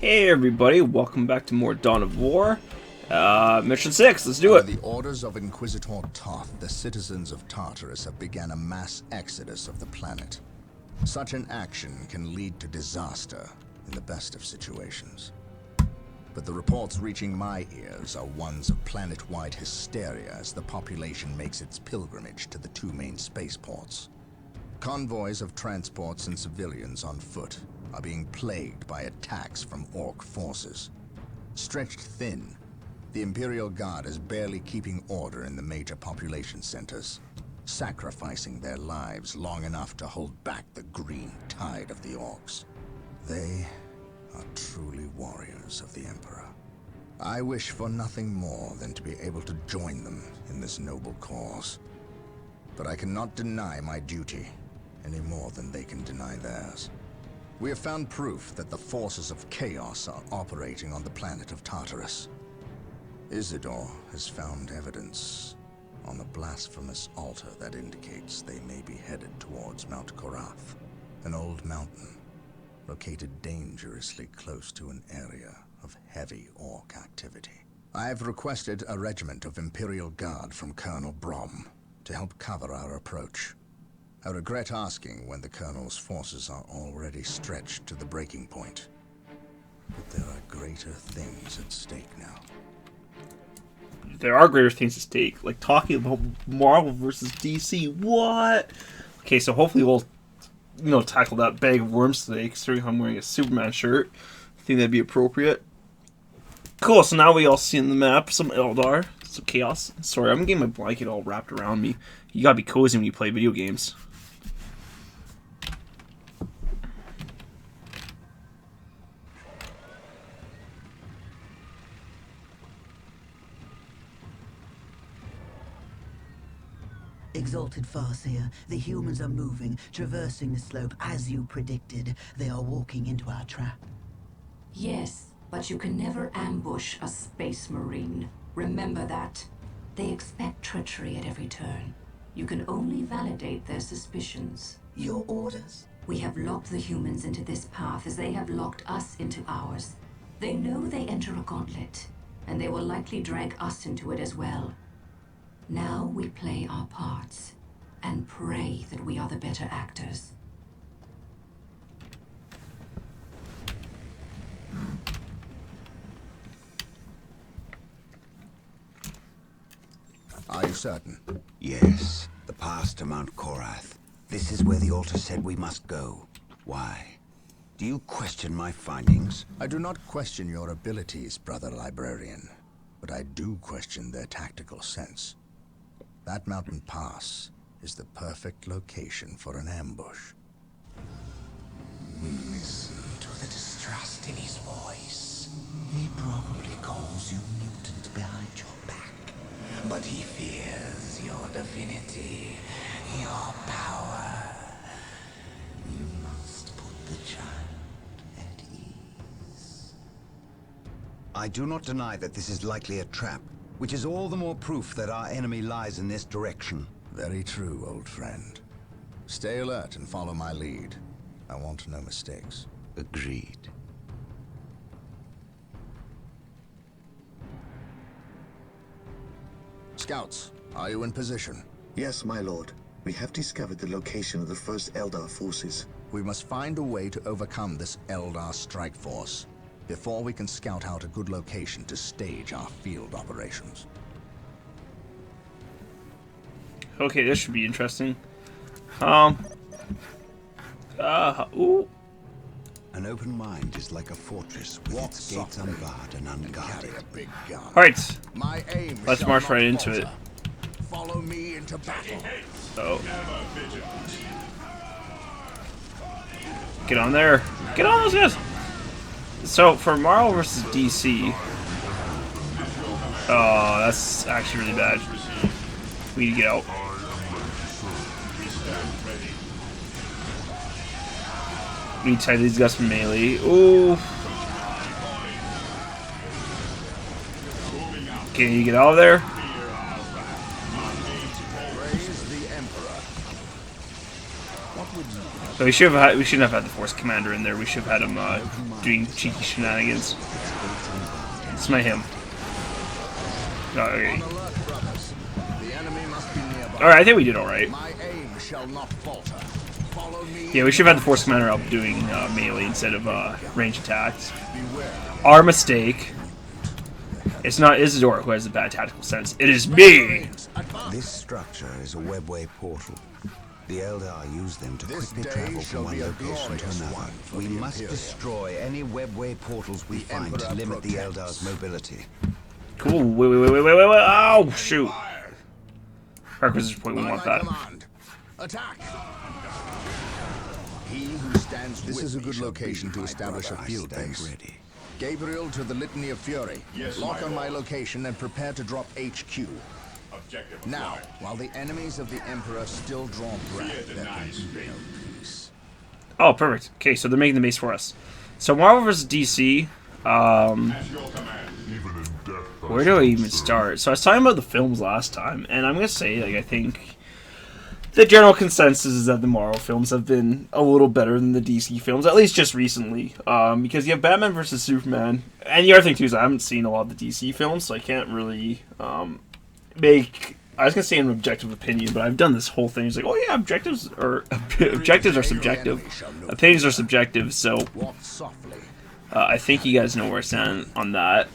Hey everybody, welcome back to more Dawn of War. Mission 6, let's do it. Under the orders of Inquisitor Toth, the citizens of Tartarus have begun a mass exodus of the planet. Such an action can lead to disaster in the best of situations. But the reports reaching my ears are ones of planet-wide hysteria as the population makes its pilgrimage to the two main spaceports. Convoys of transports and civilians on foot are being plagued by attacks from Orc forces. Stretched thin, the Imperial Guard is barely keeping order in the major population centers, sacrificing their lives long enough to hold back the green tide of the Orcs. They are truly warriors of the Emperor. I wish for nothing more than to be able to join them in this noble cause. But I cannot deny my duty any more than they can deny theirs. We have found proof that the forces of chaos are operating on the planet of Tartarus. Isidore has found evidence on the blasphemous altar that indicates they may be headed towards Mount Korath, an old mountain located dangerously close to an area of heavy Orc activity. I have requested a regiment of Imperial Guard from Colonel Brom to help cover our approach. I regret asking when the Colonel's forces are already stretched to the breaking point. But there are greater things at stake now. There are greater things at stake, like talking about Marvel versus DC. What? Okay, so hopefully we'll, tackle that bag of worms today, considering I'm wearing a Superman shirt. I think that'd be appropriate. Cool, so now we all see on the map some Eldar, some chaos. Sorry, I'm getting my blanket all wrapped around me. You gotta be cozy when you play video games. Exalted Farseer, the humans are moving, traversing the slope as you predicted. They are walking into our trap. Yes, but you can never ambush a space marine. Remember that. They expect treachery at every turn. You can only validate their suspicions. Your orders? We have locked the humans into this path as they have locked us into ours. They know they enter a gauntlet, and they will likely drag us into it as well. Now we play our parts, and pray that we are the better actors. Are you certain? Yes, the path to Mount Korath. This is where the altar said we must go. Why? Do you question my findings? I do not question your abilities, brother librarian, but I do question their tactical sense. That mountain pass is the perfect location for an ambush. Listen to the distrust in his voice. He probably calls you mutant behind your back, but he fears your divinity, your power. You must put the child at ease. I do not deny that this is likely a trap, which is all the more proof that our enemy lies in this direction. Very true, old friend. Stay alert and follow my lead. I want no mistakes. Agreed. Scouts, are you in position? Yes, my lord. We have discovered the location of the first Eldar forces. We must find a way to overcome this Eldar strike force before we can scout out a good location to stage our field operations. Okay, this should be interesting. Ooh. An open mind is like a fortress with its gates unbarred and unguarded. Alright, My aim let's shall march not right into it. falter. Follow me into battle. So, get on there. Get on those guys. So for Marvel versus DC, oh, that's actually really bad. We need to get out. We need to tie these guys from melee. Ooh. Can you get out of there? Praise the Emperor. What would you have But we shouldn't have had the Force Commander in there. We should have had him doing cheeky shenanigans. It's not him. Oh, okay. Alright, I think we did alright. Yeah, we should have had the Force Commander out doing melee instead of range attacks. Our mistake. It's not Isidore who has a bad tactical sense. It is me! This structure is a webway portal. The Eldar use them to quickly travel from one location to another. We must destroy any webway portals we find to limit the Eldar's mobility. Cool. Wait. Oh, shoot. Requisition point, we want that. Attack! This is a good location to establish a field base. Gabriel to the Litany of Fury. Lock on my location and prepare to drop HQ. Now, while the enemies of the Emperor still draw breath, there can be no peace. Oh, perfect. Okay, so they're making the base for us. So Marvel vs. DC. Where do I even start? So I was talking about the films last time, and I'm gonna say, like, I think the general consensus is that the Marvel films have been a little better than the DC films, at least just recently. Because you have Batman vs. Superman, and the other thing too is I haven't seen a lot of the DC films, so I can't really make. I was gonna say an objective opinion, but I've done this whole thing. It's like, oh yeah, objectives are subjective, opinions are subjective. So I think you guys know where I stand on that.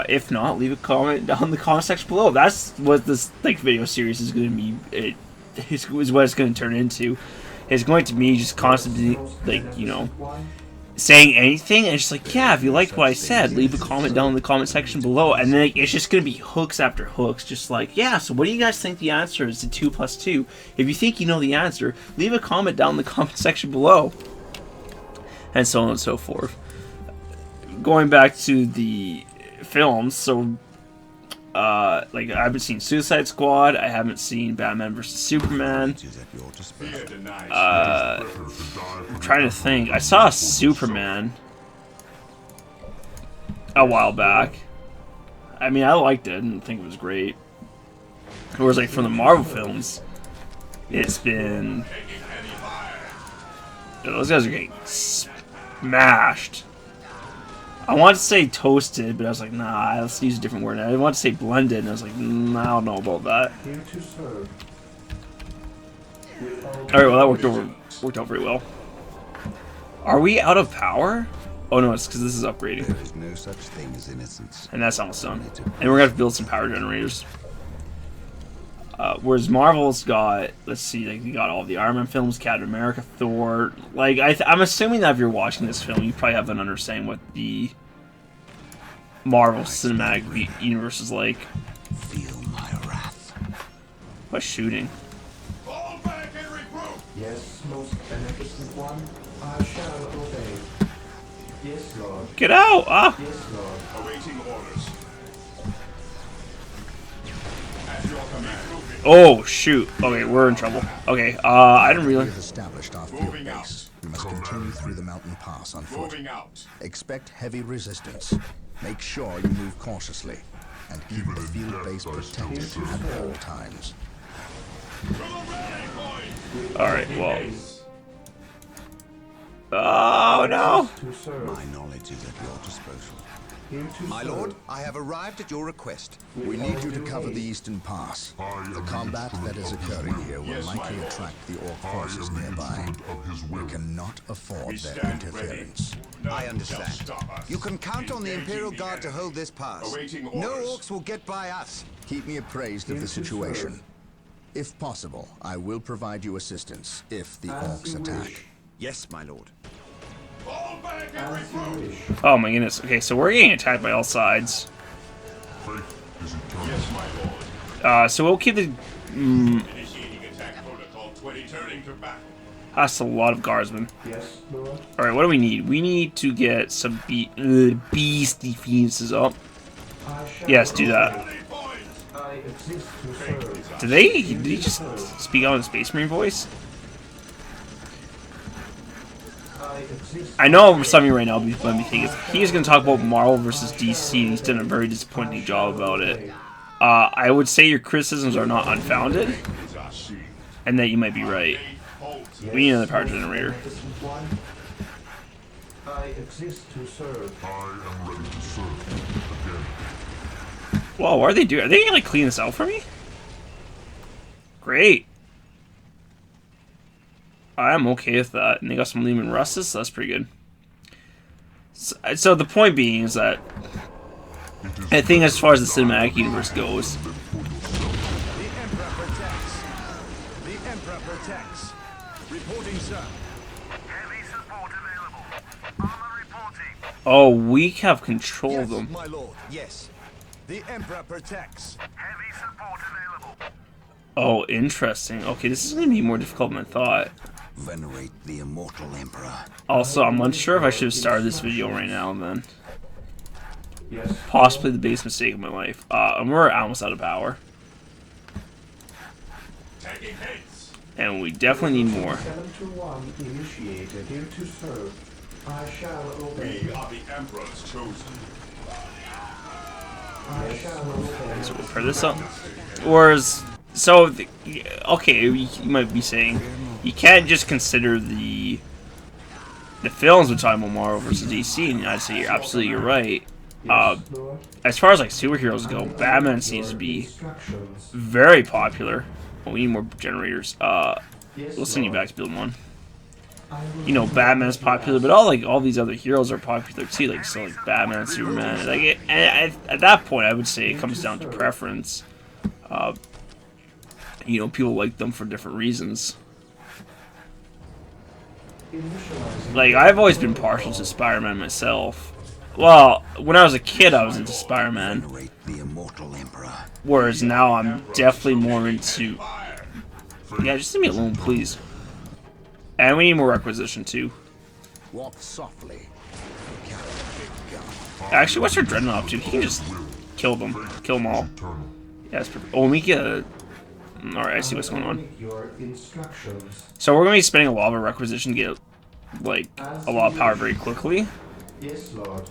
If not, leave a comment down in the comment section below. That's what this video series is going to be. Is what it's going to turn into. It's going to be just constantly, saying anything, and it's just like, yeah, if you liked what I said, leave a comment down in the comment section below, and then it's just going to be hooks after hooks, just like, yeah, so what do you guys think the answer is to 2 + 2? If you think you know the answer, leave a comment down in the comment section below. And so on and so forth. Going back to the films, so I haven't seen Suicide Squad, I haven't seen Batman vs. Superman. I'm trying to think. I saw Superman a while back. I mean, I liked it. I didn't think it was great. Whereas, like, from the Marvel films, it's been... those guys are getting smashed. I wanted to say toasted, but I was like, nah, let's use a different word. I wanted to say blended, and I was like, I don't know about that. Alright, well, that worked out very well. Are we out of power? Oh no, it's because this is upgrading. There is no such thing as innocence. And that's almost done. And we're going to have to build some power generators. Whereas Marvel's got, let's see, like, you got all the Iron Man films, Captain America, Thor. Like, I'm assuming that if you're watching this film, you probably have an understanding what the Marvel Cinematic Universe is like. Feel my wrath. What's shooting? Fall back and regroup! Yes, most beneficent one, I shall obey. Yes, Lord. Get out! Ah! Yes, Lord. Awaiting orders. At your command. Oh shoot! Okay, we're in trouble. Okay, I didn't realize. We've established our field base. We must continue through the mountain pass on foot. Moving out. Expect heavy resistance. Make sure you move cautiously, and keep the field base protected at all times. All right, well. Oh no! My knowledge is at your disposal. My lord, I have arrived at your request. We need you to cover the eastern pass. The combat that is occurring here will likely attract the Orc forces nearby. We cannot afford their interference. I understand. You can count on the Imperial Guard to hold this pass. Awaiting No orders. orcs will get by us. Keep me appraised of the situation. If possible, I will provide you assistance if the Orcs attack. Yes, my lord. Fall back and regroup! Oh my goodness. Okay, so we're getting attacked by all sides. Yes, my lord. So we'll keep the. Initiating attack protocol 20, turning to battle. That's a lot of guardsmen. Yes, Lord. All right, what do we need? We need to get some beast defenses up. I shall Yes, do that. Rally points! I exist to serve. Did he just speak out in Space Marine voice? I exist. I know some of you right now will be thinking he's going to talk about Marvel versus DC, and he's done a very disappointing job about it. I would say your criticisms are not unfounded, Is our shield. and that you might be right. Halt We need another power generator. Magnificent One. I exist to serve. I am ready to serve again. Whoa, what are they doing? Are they gonna like clean this out for me? Great. I'm okay with that. And they got some Lehman Russes, so that's pretty good. So the point being is that I think as far as the cinematic universe goes, The Emperor protects. The Emperor protects. Reporting, sir. Heavy support available. Armor reporting. oh, we have control of Yes, them. my lord. Yes. The Emperor protects. Heavy support available. Oh, interesting. Okay, this is gonna be more difficult than I thought. Venerate the immortal Emperor. Also, I'm unsure if I should have started this video right now and then. Yes. Possibly the biggest mistake of my life. And we're almost out of power. Taking hits. And we definitely need more. 721 initiated. Here to serve. I shall obey. We are the Emperor's chosen. I shall obey. So we'll pair this up. Whereas, so, okay, you might be saying, you can't just consider the films we're talking about Marvel versus DC, and I'd say you're right. Yes, Lord. As far as like superheroes go, Batman seems to be Instructions. very popular. Well, we need more generators. Yes, We'll send you Lord. back to build one. I will You know, do Batman's as you popular, ask. but all these other heroes are popular too. Like so, like Batman, Superman. Like at that point, I would say it comes down to preference. You know, people like them for different reasons. Initializing. Like I've always been partial to Spider-Man myself. Well, when I was a kid, I was into Spider-Man, Venerate the immortal Emperor. whereas now I'm definitely more into. Yeah, just leave me alone, please. And we need more requisition too. Walk softly. Carry a big gun. Actually, what's our Dreadnought up to? He can just kill them all. Yeah, that's perfect. Oh, we get a. Alright, I see what's going on. Await your instructions. So we're going to be spending a lot of our requisition to get, like, a lot of power very quickly. Yes, Lord.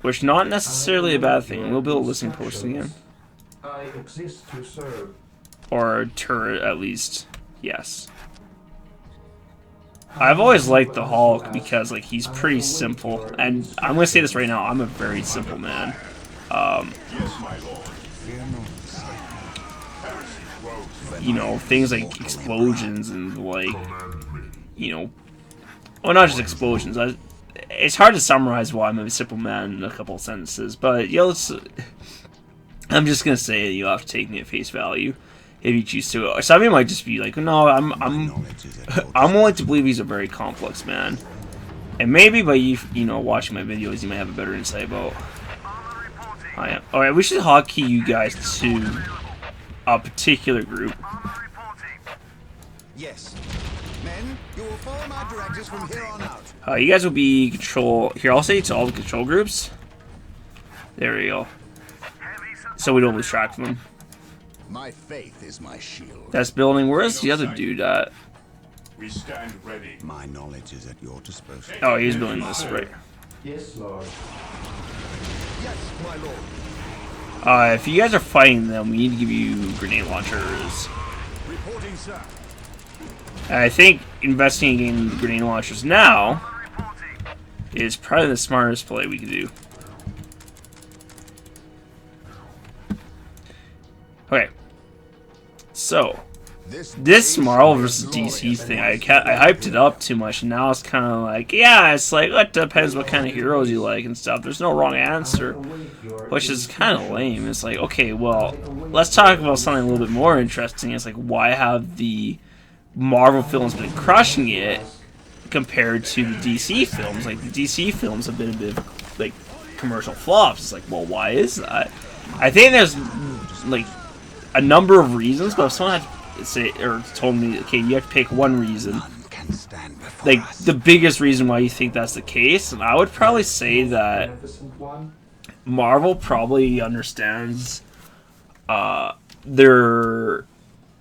Which not necessarily a bad thing. We'll build a listening post again. I exist to serve. Or a turret, at least. Yes. I've always liked the Hulk because, like, he's pretty simple. And I'm going to say this right now, I'm a very simple man. Yes, my lord. You know, things like explosions and, like, you know... Well, not just explosions. It's hard to summarize why I'm a simple man in a couple of sentences. But, yeah, I'm just going to say you have to take me at face value if you choose to. Or some of you might just be like, no, I'm willing to believe he's a very complex man. And maybe by you know, watching my videos, you might have a better insight about I am. Alright, we should hotkey you guys to a particular group. Yes. Men, you will follow my directives from here on out. You guys will be control. Here, I'll say to all the control groups. There we go. So we don't lose track of them. My faith is my shield. That's building. Where's the other dude at? We stand ready. My knowledge is at your disposal. Oh, he's building this, right. Yes, Lord. Yes, my lord. If you guys are fighting them, we need to give you grenade launchers. Reporting, sir. I think investing in grenade launchers now is probably the smartest play we could do. Okay. So, this Marvel vs. DC thing, I hyped it up too much, and now it's kind of like, yeah, it's like, it depends what kind of heroes you like and stuff. There's no wrong answer, which is kind of lame. It's like, okay, well, let's talk about something a little bit more interesting. It's like, why have the Marvel films been crushing it compared to the DC films? Like, the DC films have been a bit of, like, commercial flops. It's like, well, why is that? I think there's, like, a number of reasons, but if someone had say or told me, okay, you have to pick one reason, like the biggest reason why you think that's the case, and I would probably say that Marvel probably understands their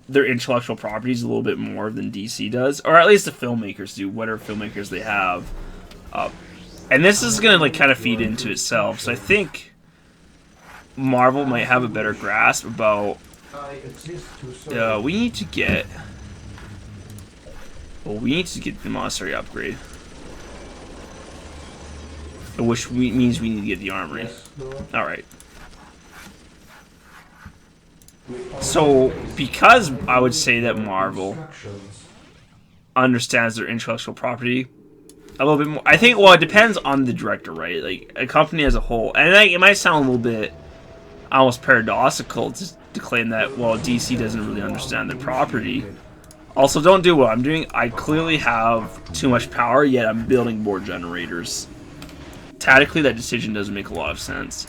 intellectual properties a little bit more than DC does, or at least the filmmakers do, whatever filmmakers they have. And this is gonna like kind of feed into itself, so I think Marvel might have a better grasp about. We need to get. Well, we need to get the monastery upgrade. Which means we need to get the armory. Alright. So, because I would say that Marvel understands their intellectual property a little bit more. I think, well, it depends on the director, right? Like, a company as a whole. And it might sound a little bit almost paradoxical to claim that, well, DC doesn't really understand their property. Also, don't do what I'm doing. I clearly have too much power, yet I'm building more generators. Tactically, that decision doesn't make a lot of sense.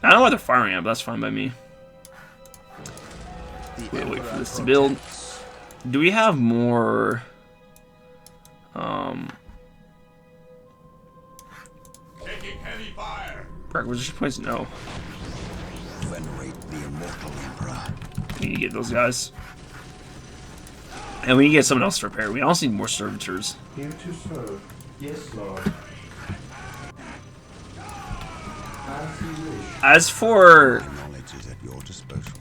I don't know why they're firing at, but that's fine by me. Wait for this to build. Do we have more... Taking heavy fire. Requisition points? No. Venerate the immortal emperor. We need to get those guys. And we need to get someone else to repair. We also need more servitors. Here to serve. Yes, Lord. As you wish. As for... My knowledge is at your disposal.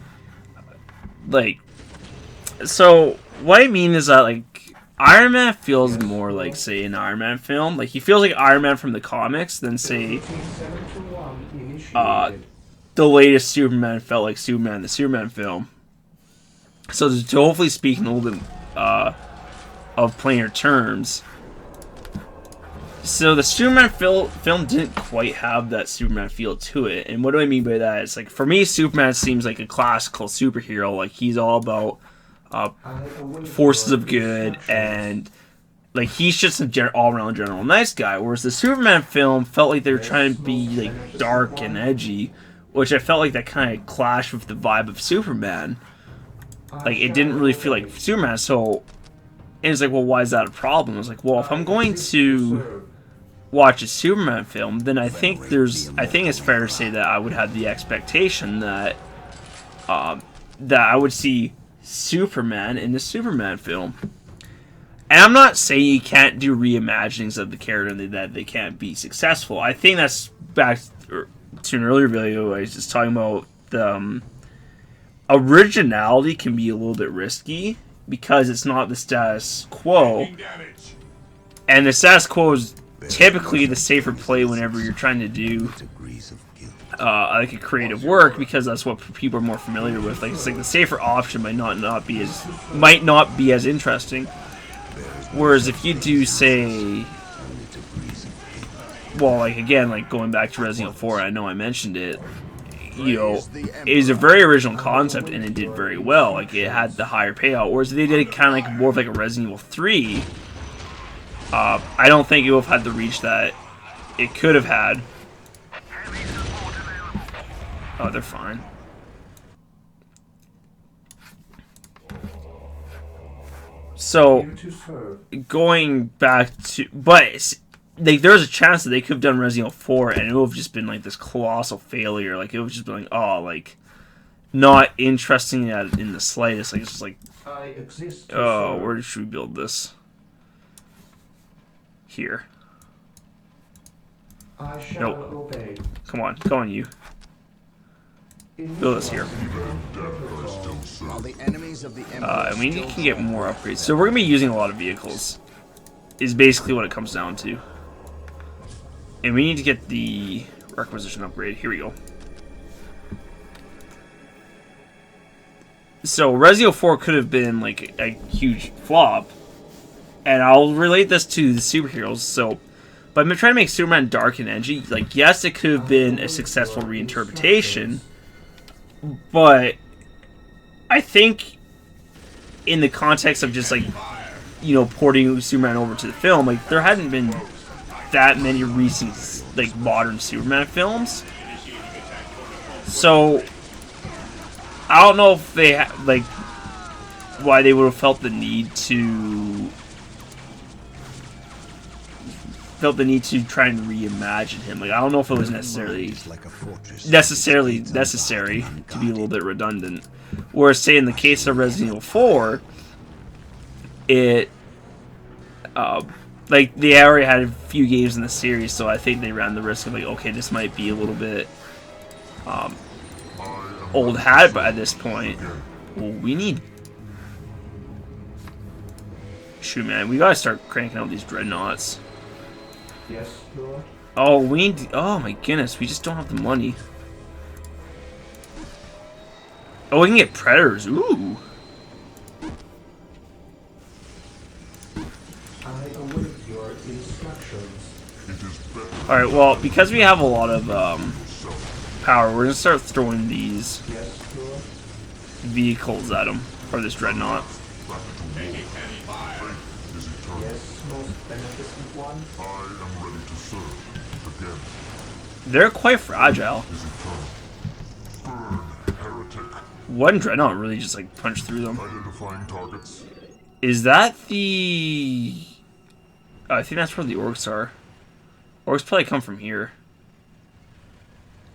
Like... So, what I mean is that, like, Iron Man feels more like, say, an Iron Man film. Like, he feels like Iron Man from the comics than, say, the latest Superman felt like Superman, the Superman film. So, to hopefully speak in a little bit of plainer terms, so the Superman film didn't quite have that Superman feel to it. And what do I mean by that? It's like, for me, Superman seems like a classical superhero. Like, he's all about forces of good, and like he's just an all-around general nice guy. Whereas the Superman film felt like they were trying to be like dark and edgy, which I felt like that kind of clashed with the vibe of Superman. Like, it didn't really feel like Superman. So and it's like, well, why is that a problem? I was like, well, if I'm going to watch a Superman film, then I think it's fair to say that I would have the expectation that that I would see Superman in the Superman film. And I'm not saying you can't do reimaginings of the character and that they can't be successful. I think that's back to an earlier video I was just talking about the originality can be a little bit risky because it's not the status quo. And the status quo is typically the safer play whenever you're trying to do like a creative work, because that's what people are more familiar with. Like, it's like the safer option might not be as interesting. Whereas if you do, say, well, like, again, like going back to Resident Evil 4, I know I mentioned it, you know, it is a very original concept and it did very well. Like, it had the higher payout. Whereas they did it kind of like more of like a Resident Evil 3. I don't think it would have had the reach that it could have had. Oh, they're fine. So, going back to... But, like, there's a chance that they could have done Resident Evil 4 and it would have just been, like, this colossal failure. Like, it would have just been, like, oh, like, not interesting in the slightest. Like, it's just like, oh, where should we build this? Here. Nope. Come on, you. Build this here. And we can get more upgrades. So we're going to be using a lot of vehicles, is basically what it comes down to. And we need to get the requisition upgrade. Here we go. So Resident Evil 4 could have been like a huge flop. And I'll relate this to the superheroes. So, but I'm trying to make Superman dark and edgy. Like, yes, it could have been a successful reinterpretation. But I think in the context of just, like, you know, porting Superman over to the film, like, there hadn't been that many recent, like, modern Superman films. So I don't know if they like why they would have felt the need to try and reimagine him. Like, I don't know if it was necessarily necessary to be a little bit redundant. Whereas, say, in the case of Resident Evil 4, it like, they already had a few games in the series, so I think they ran the risk of, like, okay, this might be a little bit old hat at this point. Well, we need... Shoot, man, we gotta start cranking out these dreadnoughts. Yes, Lord. Oh, we need... Oh, my goodness, we just don't have the money. Oh, we can get predators. Ooh. I await your instructions. Alright, well, because we have a lot of power, we're gonna start throwing these Yes, Lord. vehicles at them. Or this dreadnought. Yes, most beneficent one. I am ready to serve. Again. They're quite fragile. Burn, heretic. One dreadnought really just like punched through them. Identifying targets. Is that the... I think that's where the orcs are. Orcs probably come from here.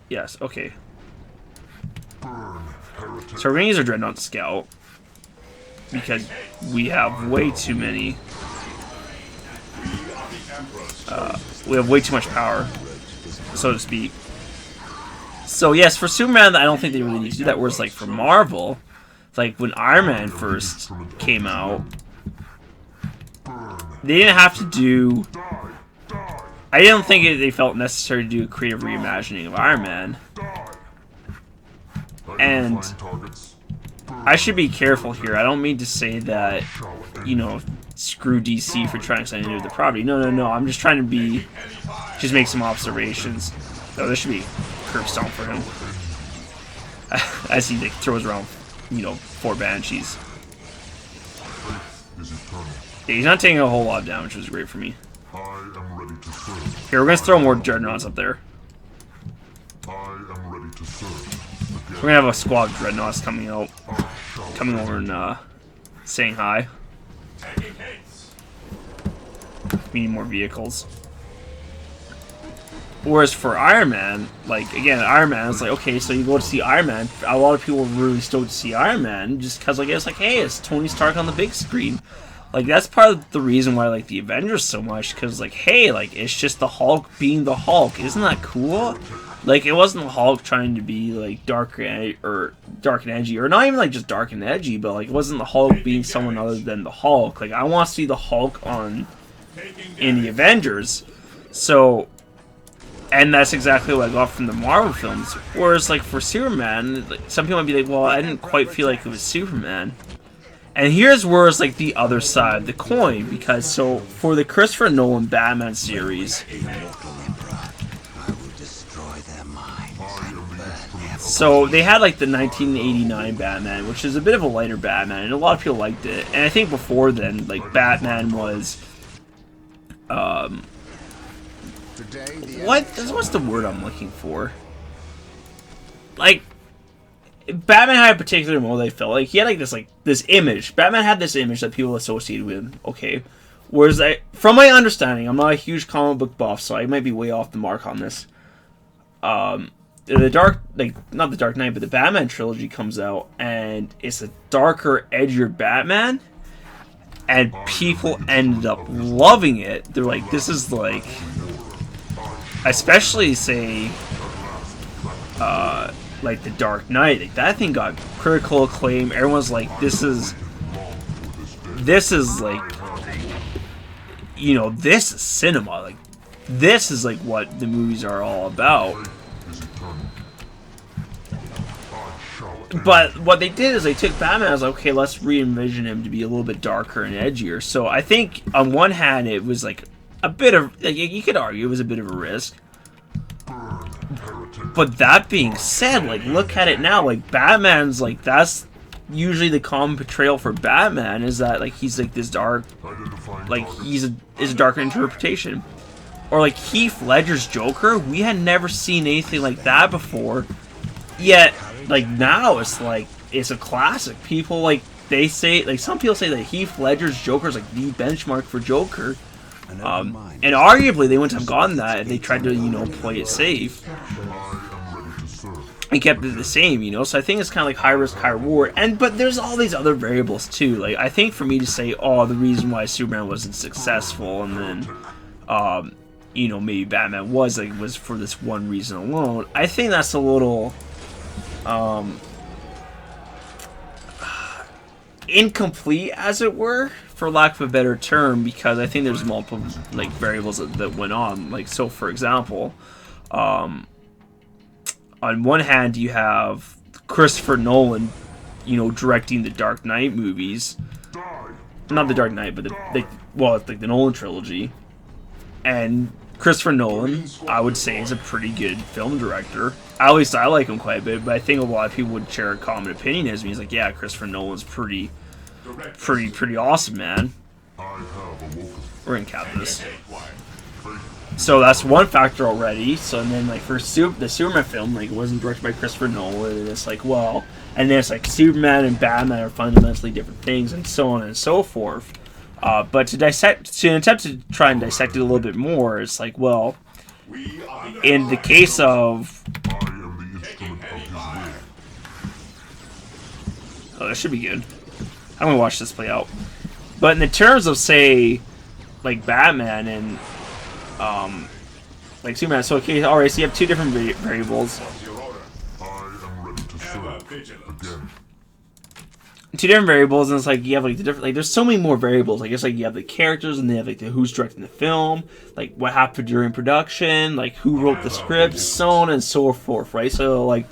Yes, okay. Burn, heretic. So we're gonna use our dreadnought to scout. Because we have way too many... we have way too much power, so to speak. So yes, for Superman, I don't think they really need to do that. Whereas like for Marvel, like when Iron Man first came out, they didn't have to do... I didn't think they felt necessary to do a creative reimagining of Iron Man. And I should be careful here. I don't mean to say that, you know, screw DC for trying something new to the property. No, no, no. I'm just trying to be... just make some observations. Oh, this should be curb stomp for him. As he like, throws around, you know, 4 Banshees. Yeah, he's not taking a whole lot of damage, which is great for me. Here, we're gonna throw more Dreadnoughts up there. We're gonna have a squad of Dreadnoughts coming out, coming over and saying hi. We need more vehicles. Whereas for Iron Man, like, again, Iron Man, it's like, okay, so you go to see Iron Man. A lot of people were really stoked to see Iron Man just because, like, it's like, hey, it's Tony Stark on the big screen. Like, that's part of the reason why I like the Avengers so much, because, like, hey, like, it's just the Hulk being the Hulk. Isn't that cool? Like, it wasn't the Hulk trying to be, like, dark and edgy, or not even, like, just dark and edgy, but, like, it wasn't the Hulk being someone other than the Hulk. Like, I want to see the Hulk in the Avengers. So... and that's exactly what I got from the Marvel films. Whereas, like, for Superman, like, some people might be like, well, I didn't quite feel like it was Superman. And here's where it's, like, the other side of the coin. Because, so, for the Christopher Nolan Batman series... so, they had, like, the 1989 Batman, which is a bit of a lighter Batman. And a lot of people liked it. And I think before then, like, Batman was... what's the word I'm looking for? Like, Batman had a particular mode they felt like. He had like this image. Batman had this image that people associated with him. Okay. Whereas, from my understanding, I'm not a huge comic book buff, so I might be way off the mark on this. The Dark, like, not the Dark Knight, but the Batman trilogy comes out, and it's a darker, edgier Batman. And people ended up loving it. They're like, this is like... especially, say, like, The Dark Knight. Like, that thing got critical acclaim. Everyone's like, this is, like, you know, this is cinema. Like, this is, like, what the movies are all about. But what they did is they took Batman, I was like, okay, let's re-envision him to be a little bit darker and edgier. So I think, on one hand, it was, like, a bit of, like, you could argue it was a bit of a risk. But that being said, like, look at it now. Like, Batman's, like, that's usually the common portrayal for Batman, is that, like, he's, like, this dark, like, is a darker interpretation. Or, like, Heath Ledger's Joker, we had never seen anything like that before. Yet, like, now it's, like, it's a classic. People, like, they say, like, some people say that Heath Ledger's Joker is, like, the benchmark for Joker. And arguably they wouldn't have gotten that if they tried to, you know, play it safe. And kept it the same, you know. So I think it's kind of like high risk, high reward. But there's all these other variables too. Like, I think for me to say, oh, the reason why Superman wasn't successful, and then, you know, maybe Batman was, like, was for this one reason alone. I think that's a little, incomplete, as it were, for lack of a better term, because I think there's multiple like variables that went on. Like, so for example, on one hand you have Christopher Nolan, you know, directing the Dark Knight movies, not the Dark Knight, but the Nolan trilogy, and Christopher Nolan, I would say, is a pretty good film director. At least I like him quite a bit, but I think a lot of people would share a common opinion as me. He's like, yeah, Christopher Nolan's pretty awesome, man. We're gonna cap this. So that's one factor already. So and then like for the Superman film, like it wasn't directed by Christopher Nolan, and it's like, well, and then it's like Superman and Batman are fundamentally different things, and so on and so forth. But to attempt to try and dissect it a little bit more, it's like, well, in the case of, oh, that should be good. I'm gonna watch this play out. But in the terms of, say, like Batman and like Superman, so okay, all right, so you have two different variables. Two different variables, and it's like you have like the different, like there's so many more variables. I guess like you have the characters, and then you have like the who's directing the film, like what happened during production, like who wrote the script, so on and so forth, right? So like,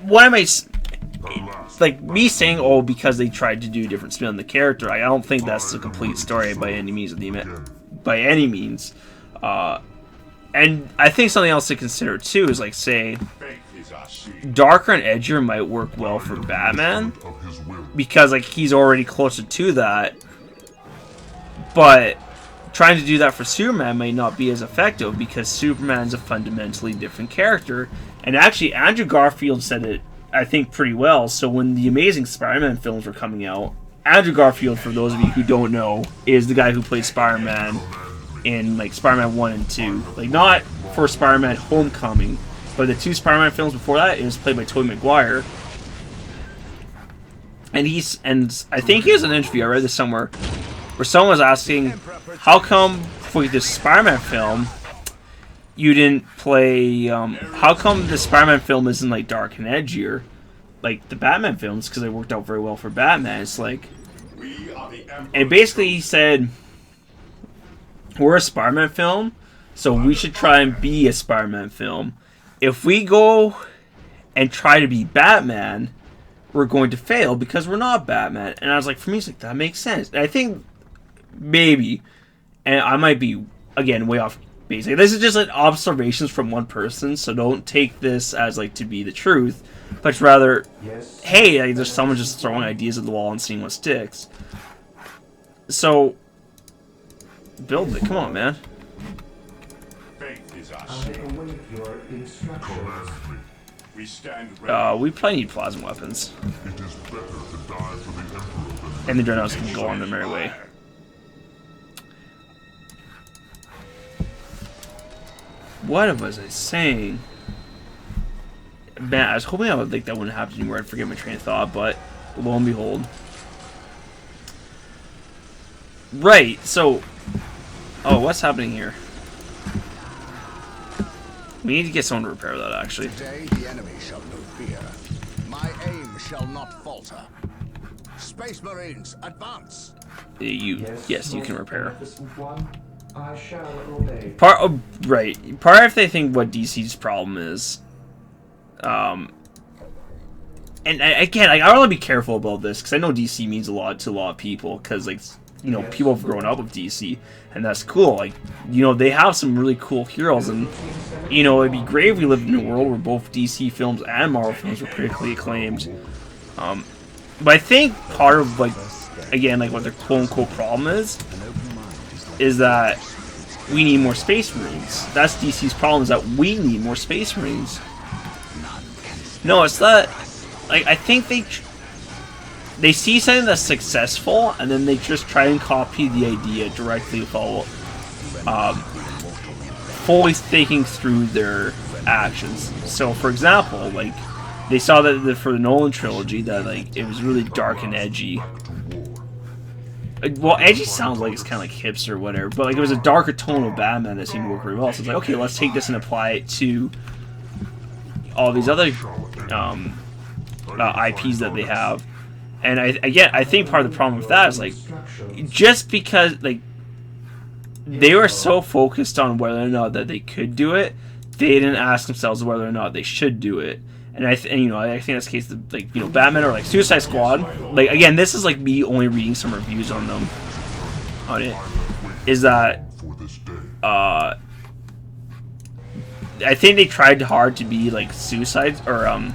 what am I, like me saying, oh, because they tried to do a different spin on the character? I don't think that's the complete story by any means. By any means, and I think something else to consider too is like, say, darker and edgier might work well for Batman because like he's already closer to that, but trying to do that for Superman might not be as effective because Superman's a fundamentally different character. And actually Andrew Garfield said it, I think, pretty well. So when the Amazing Spider-Man films were coming out, Andrew Garfield, for those of you who don't know, is the guy who played Spider-Man in like Spider-Man 1 and 2, like not for Spider-Man Homecoming, but the two Spider-Man films before that, it was played by Tobey Maguire. And I think he has an interview, I read this somewhere, where someone was asking, how come for this Spider-Man film you didn't play, how come the Spider-Man film isn't like dark and edgier like the Batman films, because they worked out very well for Batman. It's like, and basically he said, we're a Spider-Man film, so we should try and be a Spider-Man film. If we go and try to be Batman, we're going to fail because we're not Batman. And I was like, for me, it's like, that makes sense. And I think maybe, and I might be, again, way off base. This is just like observations from one person, so don't take this as like to be the truth, but rather, hey, like, there's someone just throwing ideas at the wall and seeing what sticks. So, build it. Come on, man. We probably need plasma weapons. And the Dreadnoughts can go on their merry way. What was I saying? Man, I was hoping that wouldn't happen anymore. I'd forget my train of thought, but lo and behold. Right, so... Oh, what's happening here? We need to get someone to repair that, actually. Today the enemy shall know fear. My aim shall not falter. Space Marines, advance! Yes, you can repair. I shall obey. Right. Part of they think what DC's problem is, and again, I want to be careful about this because I know DC means a lot to a lot of people because, like, you know, people have grown up with DC, and that's cool. Like, you know, they have some really cool heroes, and you know, it'd be great if we lived in a world where both DC films and Marvel films were critically acclaimed. But I think part of, like, again, like what their quote-unquote problem is that we need more Space Marines. That's DC's problem, is that we need more Space Marines. No, it's not. Like, I think they see something that's successful, and then they just try and copy the idea directly without fully thinking through their actions. So, for example, like, they saw that for the Nolan trilogy, that like it was really dark and edgy. Well, edgy sounds like it's kind of like hipster or whatever, but like it was a darker tone of Batman that seemed to work very well. So it's like, okay, let's take this and apply it to all these other IPs that they have, And I think part of the problem with that is, like, just because, like, they were so focused on whether or not that they could do it, they didn't ask themselves whether or not they should do it. And I think that's the case of, like, Batman or, like, Suicide Squad. Like, again, this is, like, me only reading some reviews on them. On it. Is that, I think they tried hard to be, like, Suicide, or,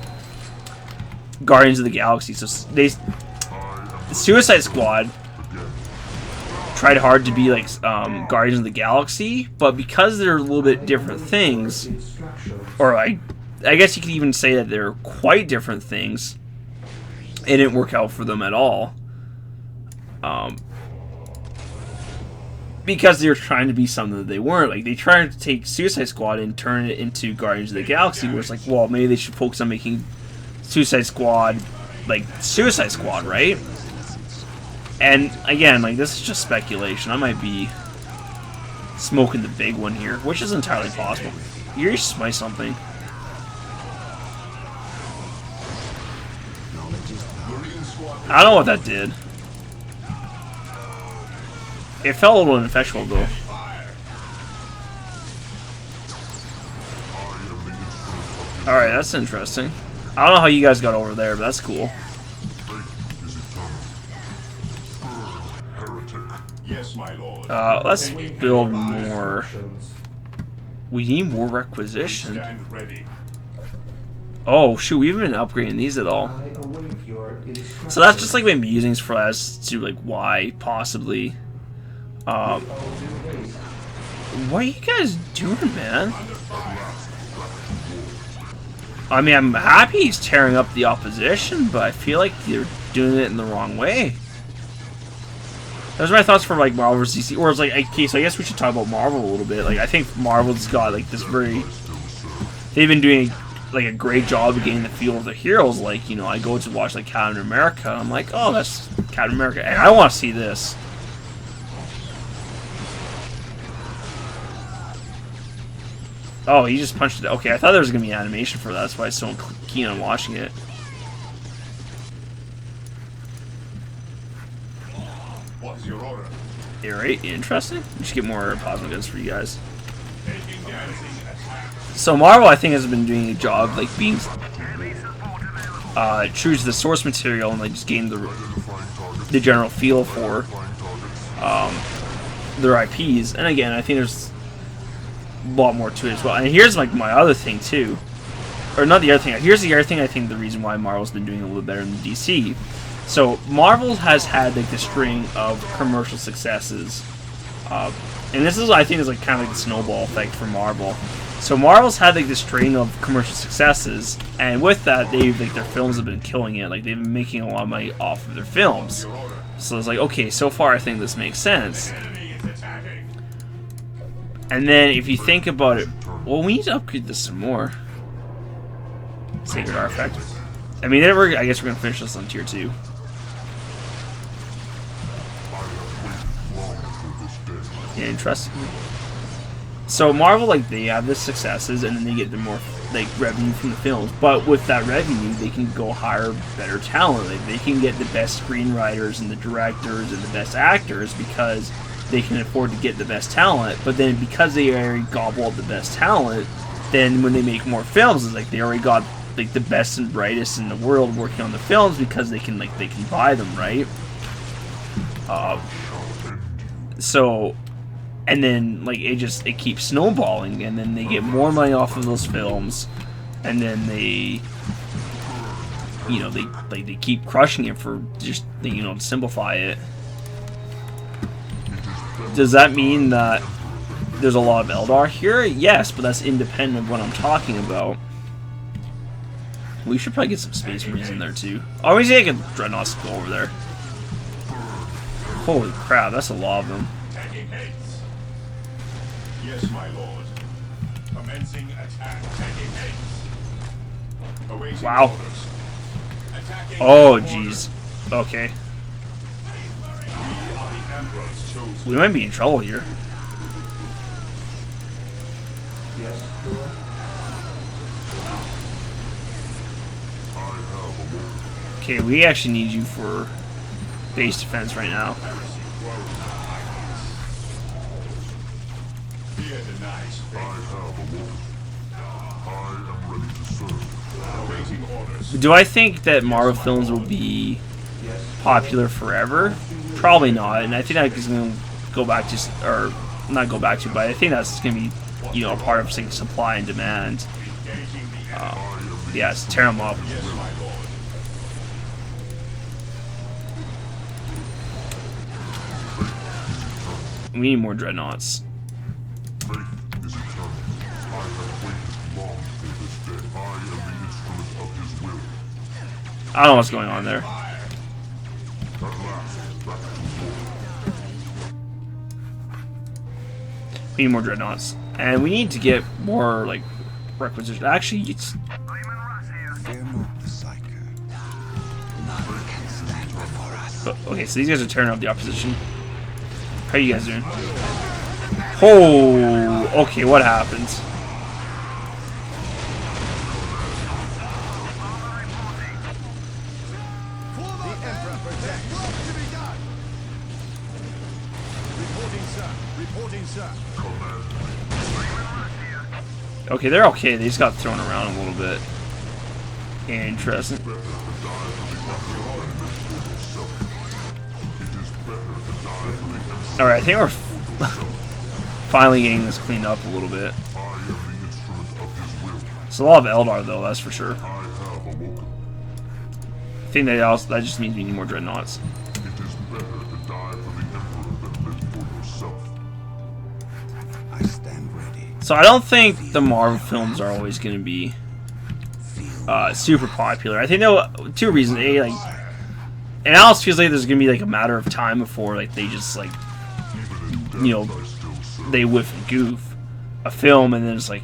Guardians of the Galaxy. So, Suicide Squad tried hard to be, like, Guardians of the Galaxy, but because they're a little bit different things, or, I guess you could even say that they're quite different things, it didn't work out for them at all. Because they were trying to be something that they weren't. Like, they tried to take Suicide Squad and turn it into Guardians of the Galaxy, where it's like, well, maybe they should focus on making Suicide Squad, like, Suicide Squad, right? And, again, like, this is just speculation. I might be smoking the big one here, which is entirely possible. You just smite something. I don't know what that did. It felt a little ineffectual, though. Alright, that's interesting. I don't know how you guys got over there, but that's cool. Let's build more. We need more requisition. Oh, shoot, we haven't been upgrading these at all. So that's just, like, my musings for us to, like, why, possibly. What are you guys doing, man? I mean, I'm happy he's tearing up the opposition, but I feel like you're doing it in the wrong way. Those are my thoughts for, like, Marvel vs. DC. Or it's like, okay, so I guess we should talk about Marvel a little bit. Like, I think Marvel's got, like, this very... They've been doing, like, a great job of getting the feel of the heroes. Like, I go to watch, like, Captain America, and I'm like, oh, that's Captain America. And I want to see this. Oh, he just punched it. Okay, I thought there was going to be animation for that. That's why I'm so keen on watching it. What's your order? Alright, interesting. We should get more plasma guns for you guys. So Marvel, I think, has been doing a job, like, being true to the source material and, like, just getting the general feel for their IPs. And again, I think there's a lot more to it as well. And here's, like, my other thing too, or not the other thing. Here's the other thing. I think the reason why Marvel's been doing a little better than DC. So Marvel has had, like, the string of commercial successes, and this is, I think, is, like, kind of like the snowball effect for Marvel. So Marvel's had, like, this string of commercial successes, and with that, they've, like, their films have been killing it. Like, they've been making a lot of money off of their films. So it's like, okay, so far I think this makes sense. And then if you think about it, well, we need to upgrade this some more. Sacred Artifact. I mean, I guess we're gonna finish this on tier 2. Interesting. So Marvel, like, they have the successes, and then they get the more, like, revenue from the films. But with that revenue, they can go hire better talent. Like, they can get the best screenwriters and the directors and the best actors because they can afford to get the best talent. But then because they already gobble up the best talent, then when they make more films, it's like they already got, like, the best and brightest in the world working on the films because they can buy them, right? So. And then, like, it keeps snowballing, and then they get more money off of those films, and then they, they keep crushing it for just, to simplify it. Does that mean that there's a lot of Eldar here? Yes, but that's independent of what I'm talking about. We should probably get some Space Marines in there, too. Oh, we see I can Dreadnoughts go over there. Holy crap, that's a lot of them. Yes, my lord. Commencing attack. Taking haste. Wow. Oh, jeez. Okay. We might be in trouble here. Okay, we actually need you for base defense right now. Do I think that Marvel films will be popular forever? Probably not, and I think that is going to go back to, or not go back to, but I think that's going to be, you know, a part of saying supply and demand. Yes, tear them up. We need more dreadnoughts. I don't know what's going on there. We need more dreadnoughts, and we need to get more like requisition. Actually, it's okay. So these guys are tearing up the opposition. How you guys doing? Oh, okay. What happens? Okay, they're okay. They just got thrown around a little bit. Interesting. Alright, I think we're finally getting this cleaned up a little bit. It's a lot of Eldar, though, that's for sure. I think that just means we need more dreadnoughts. So I don't think the Marvel films are always going to be super popular. I think there are two reasons. A, like, it almost feels like there's going to be like a matter of time before like they just like, you know, they whiff and goof a film, and then it's like,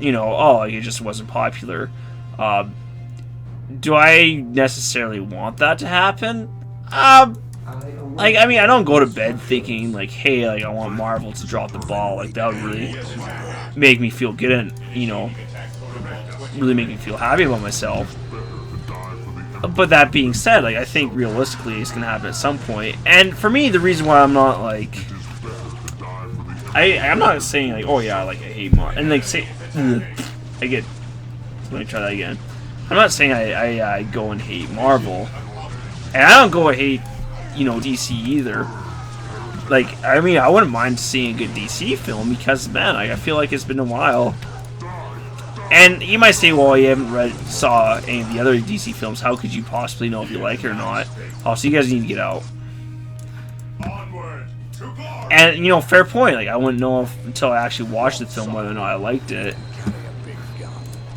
you know, oh, like, it just wasn't popular. Do I necessarily want that to happen? Like, I mean, I don't go to bed thinking, like, hey, like, I want Marvel to drop the ball. Like, that would really make me feel good and, you know, really make me feel happy about myself. But that being said, like, I think realistically it's going to happen at some point. And for me, the reason why I'm not, like, I'm not saying, like, oh, yeah, like, I hate Marvel. And, like, say, let me try that again. I'm not saying I go and hate Marvel. And I don't go and hate, you know, DC either. Like, I mean, I wouldn't mind seeing a good DC film because, man, like, I feel like it's been a while. And you might say, well, you haven't saw any of the other DC films. How could you possibly know if you like it or not? Oh, so you guys need to get out. And, you know, fair point. Like, I wouldn't know until I actually watched the film whether or not I liked it.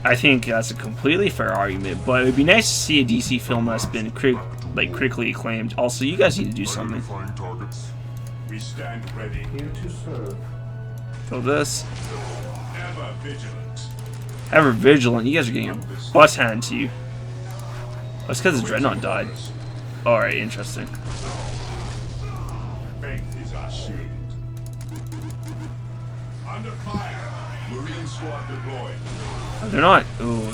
I think that's a completely fair argument. But it would be nice to see a DC film that's been critically acclaimed. Also, you guys need to do something. We stand ready. Here to serve. Kill this. Ever vigilant. Ever vigilant. You guys are getting your butts handed to you. That's because the Dreadnought died. Alright, interesting. Faith is our shield. Under fire. Marine squad deployed. They're not. Ooh.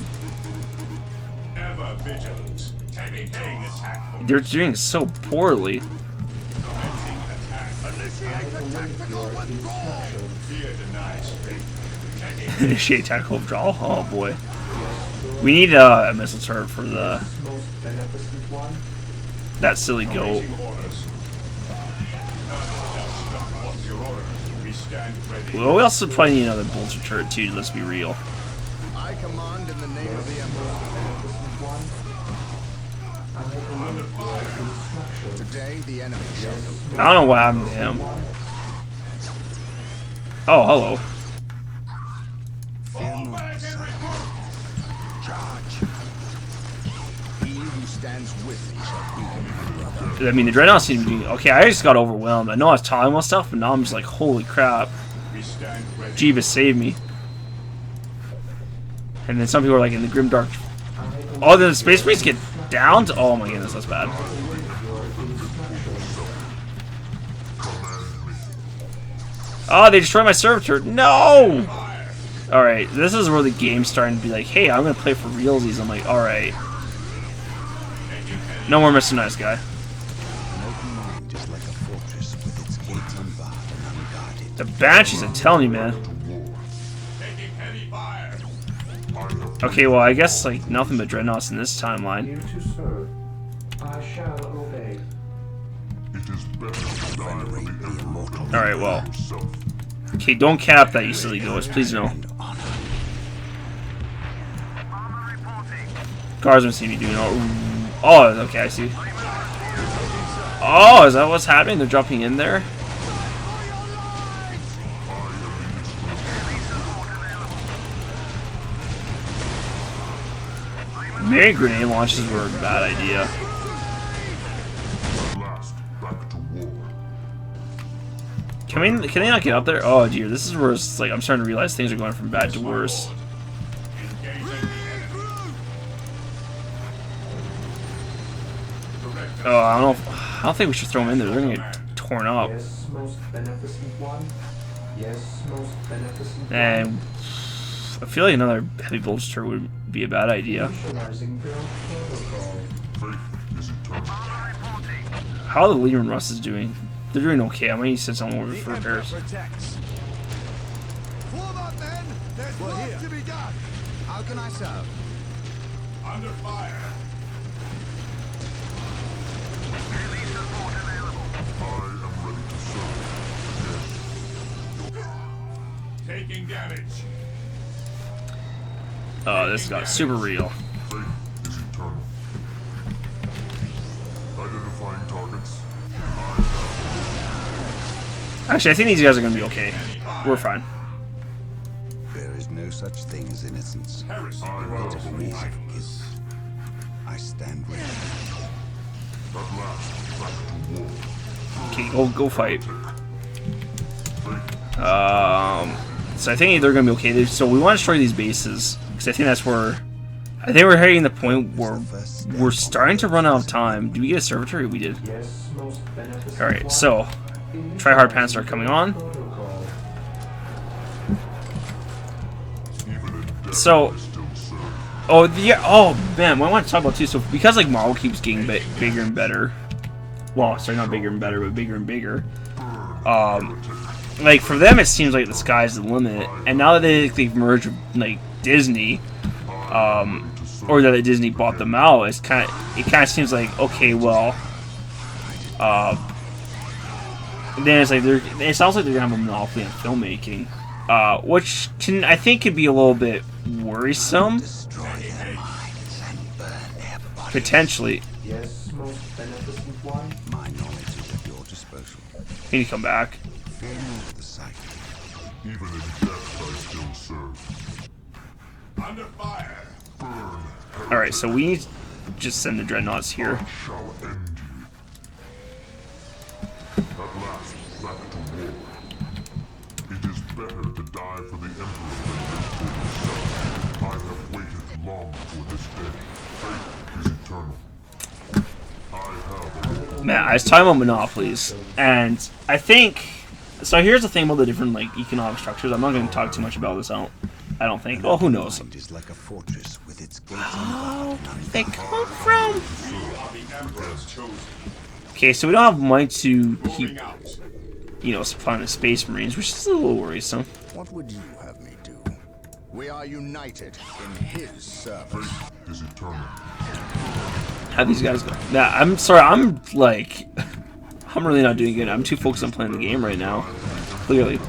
Ever vigilant. Taking attack. They're doing so poorly. Initiate tactical withdrawal. Oh boy. We need a missile turret for that silly goat. Well, we also probably need another bolter turret too. Let's be real. I command in the name of the Emperor. Today, the enemy shall. I don't know what happened to him. Oh, hello. I mean, the Dreadnought seemed to be... Okay, I just got overwhelmed. I know I was talking about stuff, but now I'm just like, holy crap. Jeebus, save me. And then some people are like in the Grimdark... Oh, then the Space Marines get downed? Oh my goodness, that's bad. Oh, they destroyed my servitor. No! Alright, this is where the game's starting to be like, hey, I'm going to play for realsies. I'm like, alright. No more Mr. Nice Guy. An open mind is like a fortress with its gates unbarred and unguarded. The Banshees, I'm telling you, man. Taking heavy fire. Okay, well, I guess, like, nothing but Dreadnoughts in this timeline. You to serve. I shall obey. It is better to die for the Emperor. Alright, well. Okay, don't cap that, you silly ghost. Please no. Guards don't see me doing all. Oh, okay, I see. Oh, is that what's happening? They're jumping in there? Maybe grenade launches were a bad idea. Can they not get up there? Oh dear, this is where it's like I'm starting to realize things are going from bad to worse. Oh, I don't think we should throw them in there. They're gonna get torn up. Yes, most beneficent one. Yes, most beneficent And I feel like another heavy bolster would be a bad idea. Initializing build protocol. How are the Leader and Russ is doing? They're doing okay. I might need to send someone over for repairs. Form up, men! There's work to be done! How can I serve? Under fire. Taking damage. Oh, this got super real. Faith is eternal. Identifying targets. Actually, I think these guys are gonna be okay. We're fine. There is no such thing as innocence. Heresy. The weight of reason for guilt. I stand ready. At last, back to war. Okay, go fight. So I think they're gonna be okay. So we want to destroy these bases because I think that's where I think we're hitting the point where we're starting to run out of time. Do we get a servitor? We did. Yes, most beneficent All right, one. so try-hard pants are coming on. Protocol. So, oh yeah, oh man, what I want to talk about too. So because like Marvel keeps getting bigger and better. Well, sorry, not bigger and better, but bigger and bigger. Like for them, it seems like the sky's the limit. And now that they've merged with like Disney, or that Disney bought them out, it kind of seems like okay, well, then it's like it sounds like they're gonna have a monopoly on filmmaking, which I think could be a little bit worrisome. Potentially. Yes, most beneficent one. My knowledge is at your disposal. Can you come back? Fear not the sight. Even in death, I still serve. Under fire. All right, so we need to just send the dreadnoughts here. Shall end you. At last, back to war. It is better to die for the Emperor than live for himself. I have waited long for this day. Faith is eternal. I have a Man, I was talking about monopolies, and I think so. Here's the thing about the different like economic structures. I'm not going to talk too much about this. I don't think. Oh, who knows? Mind is like a fortress with its gates Oh, unbarred and they unguarded. come from. You are the Emperor's chosen. Okay, so we don't have money to keep, Moving out. supplying the Space Marines, which is a little worrisome. What would you have me do? We are united in his service. faith is eternal. How these guys go? Nah, I'm sorry. I'm like, I'm really not doing good. I'm too focused on playing the game right now. Clearly.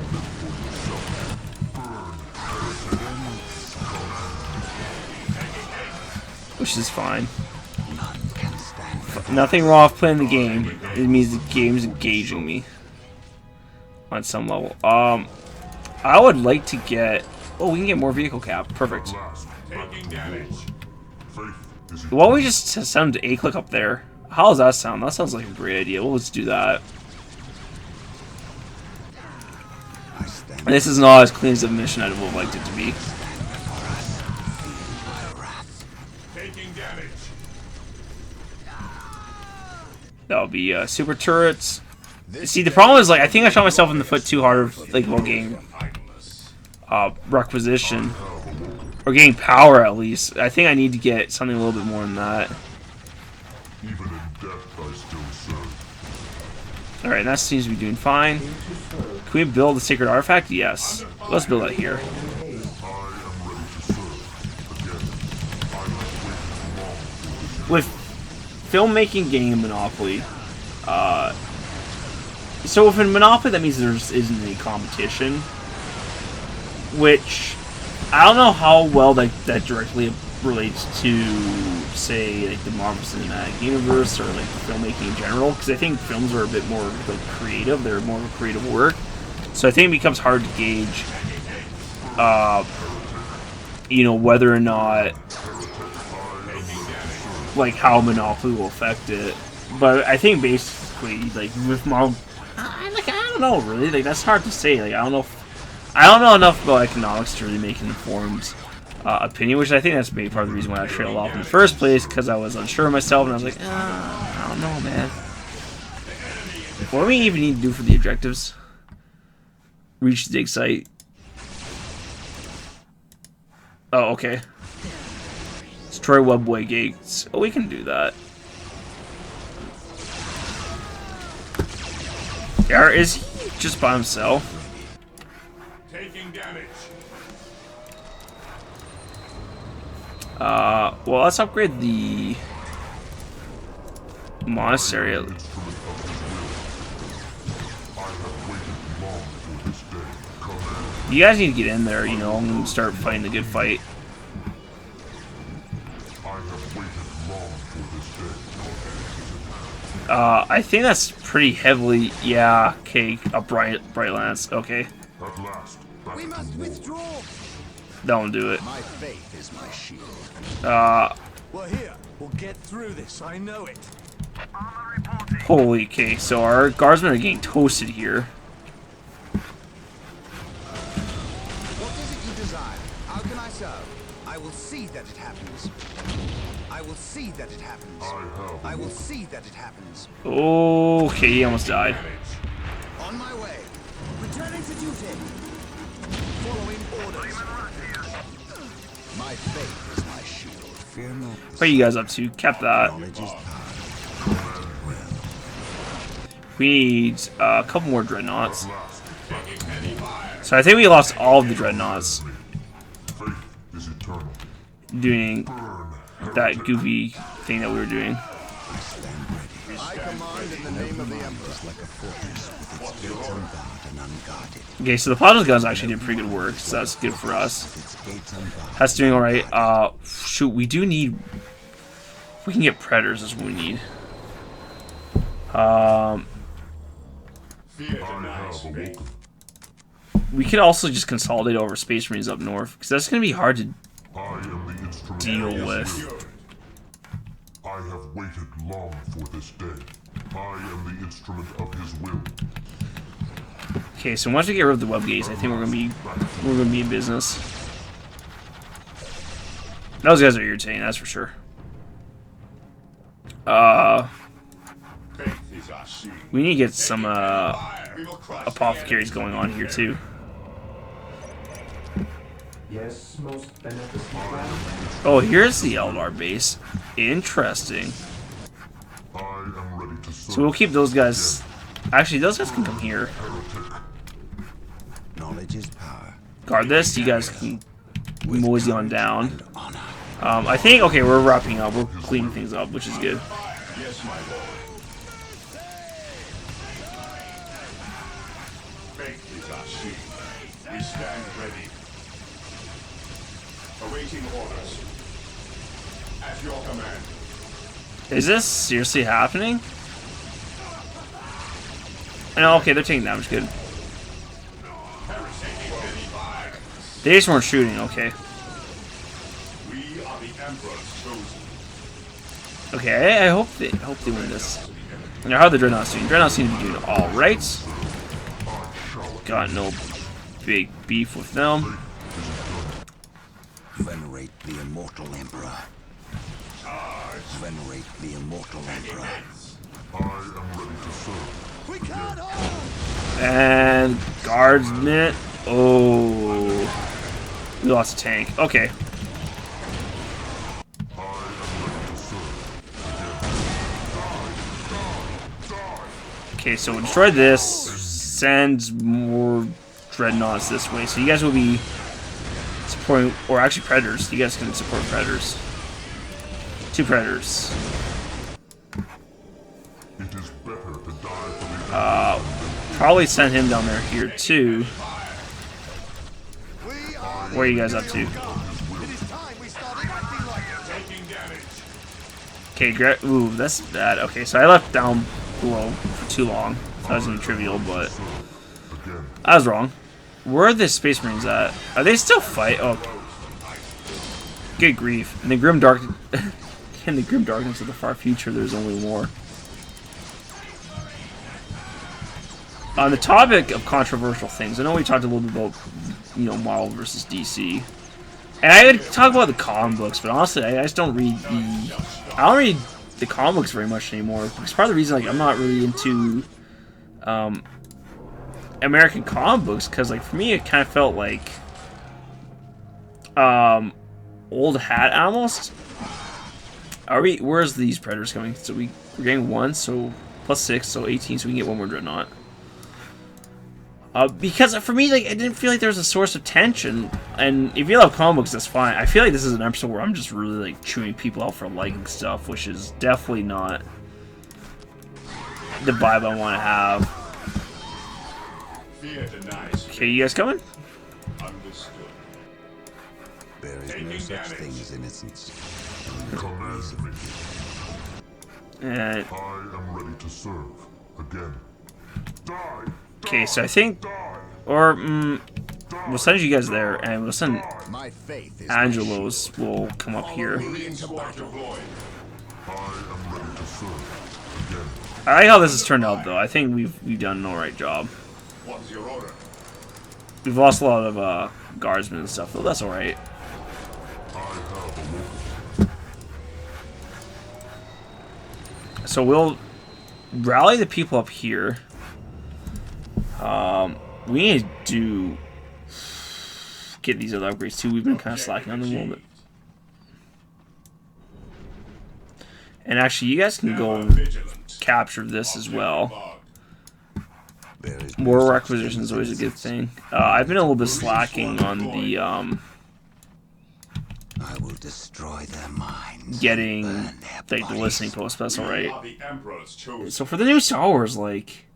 Which is fine. Nothing wrong with playing the game. It means the game's engaging me on some level. I would like to get. Oh, we can get more vehicle cap. Perfect. Taking damage. Faith is Why don't we just send a click up there? How does that sound? That sounds like a great idea. Well, let's do that. This is not as clean as a mission I would have liked it to be. Taking damage. That'll be super turrets. See, the problem is like I think I shot myself in the foot too hard, like while getting requisition or getting power at least. I think I need to get something a little bit more than that. even in Alright, that seems to be doing fine. Can we build the sacred artifact? Yes. Let's build it here. With filmmaking game Monopoly, so if in Monopoly that means there isn't any competition, which I don't know how well that directly relates to, say, like the Marvel Cinematic Universe or like the filmmaking in general, because I think films are a bit more like creative. They're more of a creative work, so I think it becomes hard to gauge, you know, whether or not like how Monopoly will affect it. But I think basically like with Marvel, I don't know really. Like that's hard to say. Like I don't know enough about economics to really make an informed opinion, which I think that's maybe part of the reason why I trailed off in the first place, because I was unsure of myself and I was like, I don't know, man. What do we even need to do for the objectives? Reach the dig site. Oh, okay. Destroy webway gates. Oh, we can do that. Yeah, is he just by himself? Taking damage. Well, let's upgrade the monastery. You guys need to get in there, you know, and start fighting the good fight. I think that's pretty heavily, yeah, okay, a bright lance, okay. We must withdraw. Don't do it. My faith is my shield. We're here. We'll get through this. I know it. Holy, okay, so our guardsmen are getting toasted here. What is it you desire? How can I serve? I will see that it happens. I will see that it happens. I will see that it happens. Okay, he almost died. On my way. Returning to duty. Following orders. My faith is my shield. Fear not. What are you guys up to? Kept that. We need a couple more dreadnoughts. So I think we lost all of the dreadnoughts doing that goofy thing that we were doing. I command in the name of the Emperor. Like a fortress with its gates unbarred and unguarded. Okay, so the plasma guns actually did pretty good work, so that's good for us. That's doing alright. Shoot, we do need... We can get predators, is what we need. We could also just consolidate over Space Marines up north, because that's going to be hard to deal with. I have waited long for this day. I am the instrument of his will. Okay, so once we get rid of the web gates, I think we're gonna be in business. Those guys are irritating, that's for sure. We need to get some apothecaries going on here too. Yes, most beneficent. Oh, here's the Eldar base. Interesting. So we'll keep those guys. Actually, those guys can come here. Knowledge is power. Guard this. You guys can mosey on down. I think. Okay, we're wrapping up. We're cleaning things up, which is good. Yes, my lord. Faith is our shield. We stand ready. Awaiting orders. At your command. Is this seriously happening? No, okay, they're taking damage. Good. They just weren't shooting. Okay. We are the Emperor's chosen. Okay, I hope they win this. Now, how are the Dreadnoughts doing? Dreadnoughts seem to be doing all right. Got no big beef with them. Venerate the immortal Emperor. Venerate the immortal Emperor. I am ready to serve. We can't hold. And guardsmen. Oh, we lost a tank. Okay. Okay, so we'll destroy this. Send more dreadnoughts this way. So you guys will be supporting, or actually predators. You guys can support predators. 2 predators. Probably send him down there here too. Where are you guys up to? Okay, ooh, that's bad. Okay, so I left down below for too long. That was gonna be trivial, but I was wrong. Where are the Space Marines at? Are they still fight? Oh, good grief! In the grim dark, in the grim darkness of the far future, there's only war. On the topic of controversial things, I know we talked a little bit about, you know, Marvel versus DC, and I would talk about the comic books, but honestly, I just don't read the comic books very much anymore. It's part of the reason, like, I'm not really into American comic books, because, like, for me, it kind of felt like old hat almost. Where's these predators coming? So we're getting 1, so plus 6, so 18, so we can get 1 more dreadnought. Because for me, like, I didn't feel like there was a source of tension, and if you love comic books, that's fine. I feel like this is an episode where I'm just really, like, chewing people out for liking stuff, which is definitely not the vibe I want to have. Okay, you guys coming? There is no such thing as innocence. And I am ready to serve again. Die! okay, so I think, or we'll send you guys there, and we'll send Angelos will come up here. I like how this has turned out, though. I think we've done an alright job. We've lost a lot of guardsmen and stuff, though. That's alright. So we'll rally the people up here. We need to get these other upgrades too. We've been kind of slacking on them a little bit. And actually, you guys can go capture this as well. More requisition is always a good thing. I've been a little bit slacking on the I will destroy their minds. Getting like the listening post. That's all right. So for the new Star Wars, like,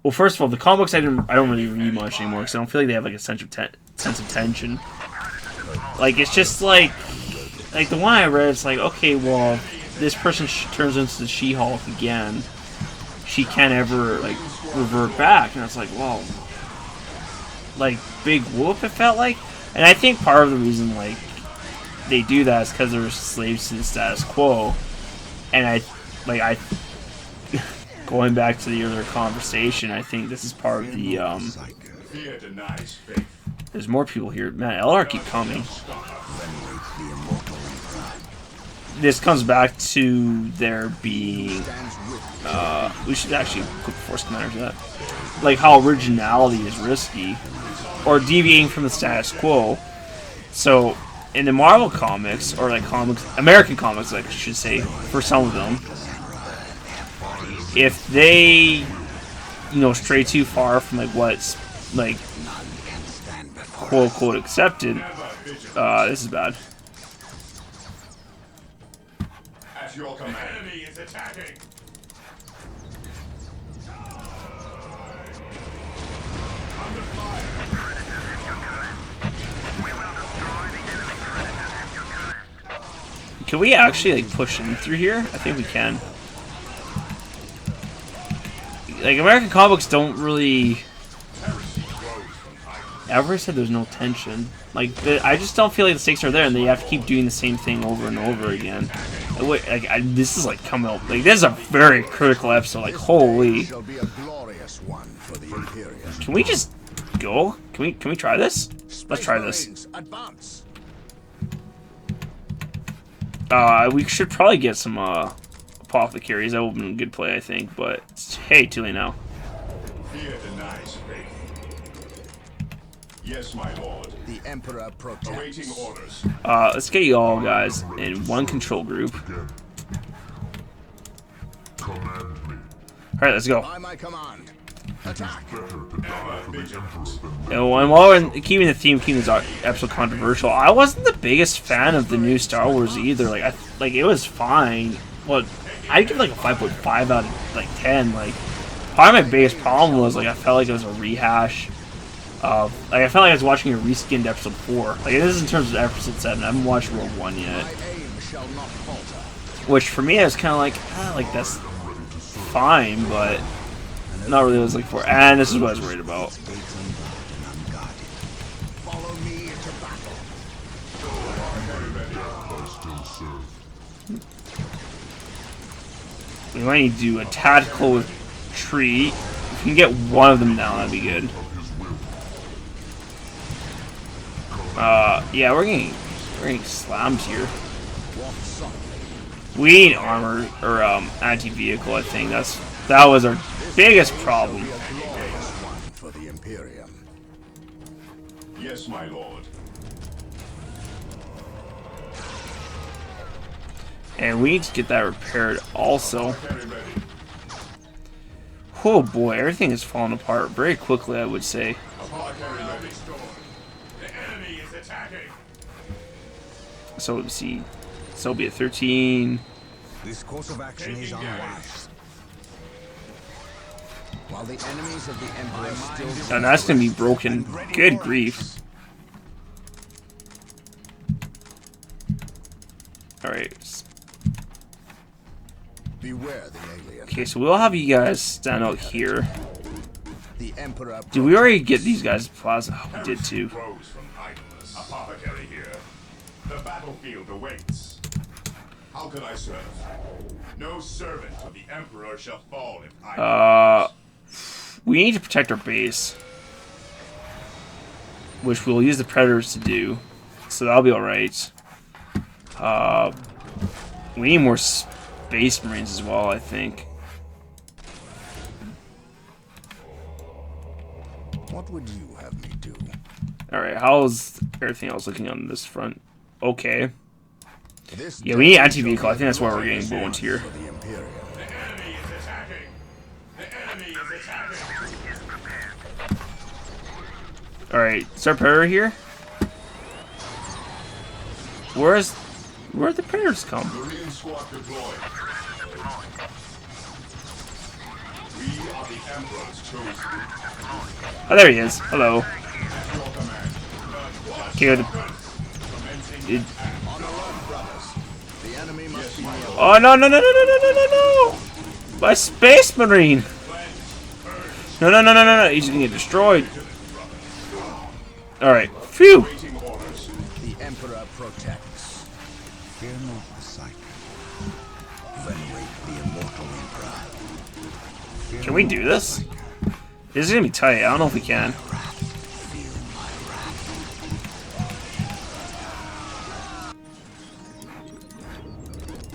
well, first of all, the comic books I don't really read much anymore because I don't feel like they have like a sense of tension. Like, it's just like the one I read. It's like, okay, well, this person turns into the She-Hulk again. She can't ever like revert back, and it's like, well, like big whoop. It felt like, and I think part of the reason like they do that is because they're slaves to the status quo, and going back to the earlier conversation, I think this is part of the there's more people here. Man, LR keep coming. This comes back to there being we should actually put Force Commander to that. Like how originality is risky or deviating from the status quo. So in the Marvel comics, or like comics, American comics, like I should say, for some of them, if they, you know, stray too far from like what's like quote unquote accepted, this is bad. At your command. Enemy is attacking. Under fire. Can we actually like push in through here? I think we can. Like American comics don't really ever said there's no tension. Like I just don't feel like the stakes are there, and they have to keep doing the same thing over and over again. Like this is like coming up. Like this is a very critical episode. Like holy. Can we just go? Can we try this? Let's try this. We should probably get some apothecaries. That would have been a good play, I think. But hey, too late now. Fear denies faith. Yes, my lord. The Emperor protects. Awaiting orders. Let's get you all guys in one control group. Command me. Alright, let's go. By my command. Attack! Better to die for the Emperor than And while we're keeping the theme, keeping this episode controversial, I wasn't the biggest fan of the new Star Wars either. Like it was fine. Well, I'd give like a 5.5 out of like 10. Like, probably my biggest problem was like I felt like it was a rehash of like I felt like I was watching a reskinned episode 4. Like this is in terms of episode 7. I haven't watched Rogue One yet. Which for me I was kind of like that's fine, but not really what I was looking for. And this is what I was worried about. Follow me into battle. We might need to do a tactical retreat. If we can get one of them down, that'd be good. Yeah, we're getting slammed here. We need armor or anti-vehicle. I think that was our biggest problem. For the Imperium. Yes, my lord. And we need to get that repaired also. Oh boy, everything is falling apart very quickly, I would say. So let's see. So it'll be a 13. This course of action is unwise. While the enemies of the Emperor still... And that's gonna be broken. Good grief. Alright. Beware the alien. Okay, so we'll have you guys stand out here. The Emperor. Did we already get these guys plaza? Oh, we did too. Apothecary here. The battlefield awaits. How can I serve? No servant of the Emperor shall fall if I we need to protect our base, which we'll use the predators to do. So that'll be alright. We need more space marines as well, I think. What would you have me do? Alright, how's everything else looking on this front? Okay. Yeah, we need anti-vehicle. I think that's why we're getting boned here. Alright, is our predator here? Where'd the predators come? Oh, there he is. Hello. Okay, oh no! My space marine! No! He's gonna get destroyed. All right, phew. The Emperor protects. Fear not the sight. Venerate the immortal Emperor. Can we do this? This is gonna be tight. I don't know if we can.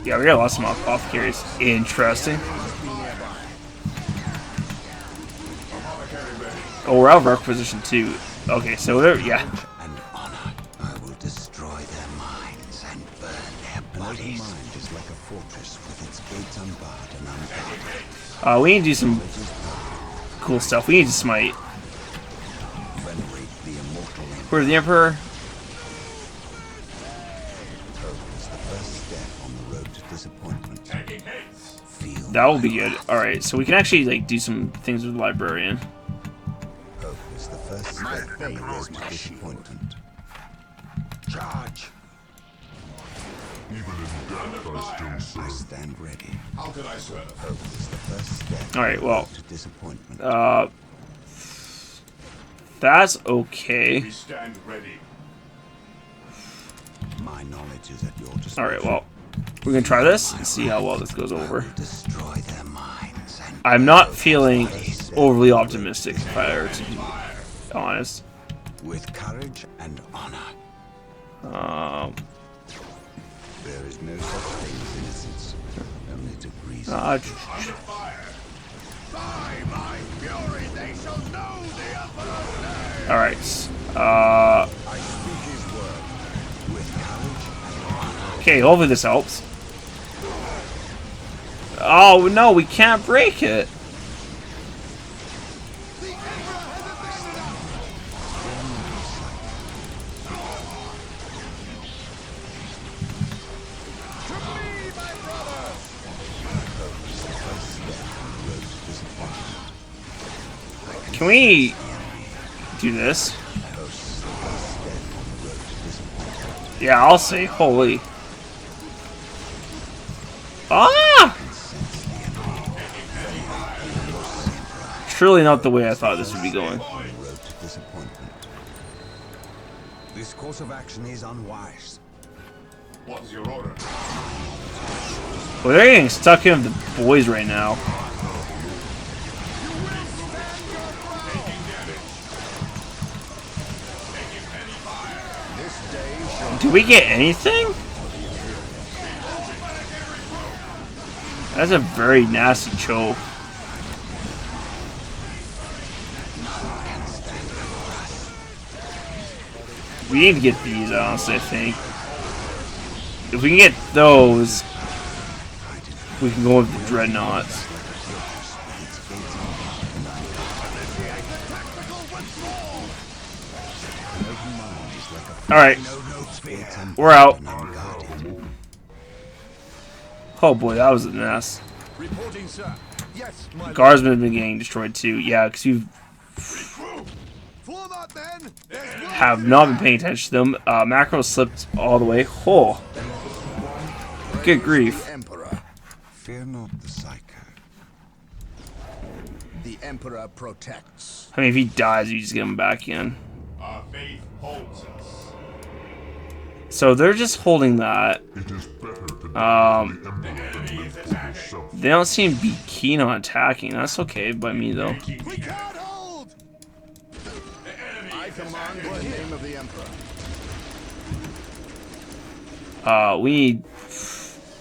Yeah, we got lots of apothecaries. Interesting. Oh, we're out of our position too. Okay, so there, yeah. And honor, I will destroy their minds and burn their bodies. An open mind is like a fortress with its gates unbarred and unguarded. We need to do some cool stuff. We need to smite. Venerate the immortal Emperor. Where's the Emperor? That will be good. Alright, so we can actually like do some things with the librarian. Hope is the first step towards my disappointment. Charge! even in death I still I serve. stand ready. How can I serve? Hope is the first step Alright, well. to disappointment. That's okay. We stand ready. My knowledge is at your disposal. Alright, well. We're gonna try this and see how well this goes over. Destroy their minds and I'm not feeling overly optimistic, if I were to be honest. with courage and honor. There is no such thing as innocence, only degrees. By my fury, they shall know the Emperor's name. Alright. I speak his word. With courage and honor. Okay, hopefully this helps. Oh no, we can't break it. Can we do this? Yeah, I'll say holy. Ah! Truly not the way I thought this would be going. This course of action is unwise. What's your order? Well, they're getting stuck in with the boys right now. Do we get anything? That's a very nasty choke. We need to get these, honestly, I think. If we can get those, we can go with the dreadnoughts. Alright. We're out. Oh boy, that was a mess. Guardsmen have been getting destroyed too. Yeah, because you have not been paying attention to them. Macro slipped all the way. Oh. Good grief. Fear not the psycho. The Emperor protects. I mean, if he dies, you just get him back in. Our faith holds us. So they're just holding that. They don't seem to be keen on attacking. That's okay by me, though. We can't hold. I command in the name of the Emperor. We need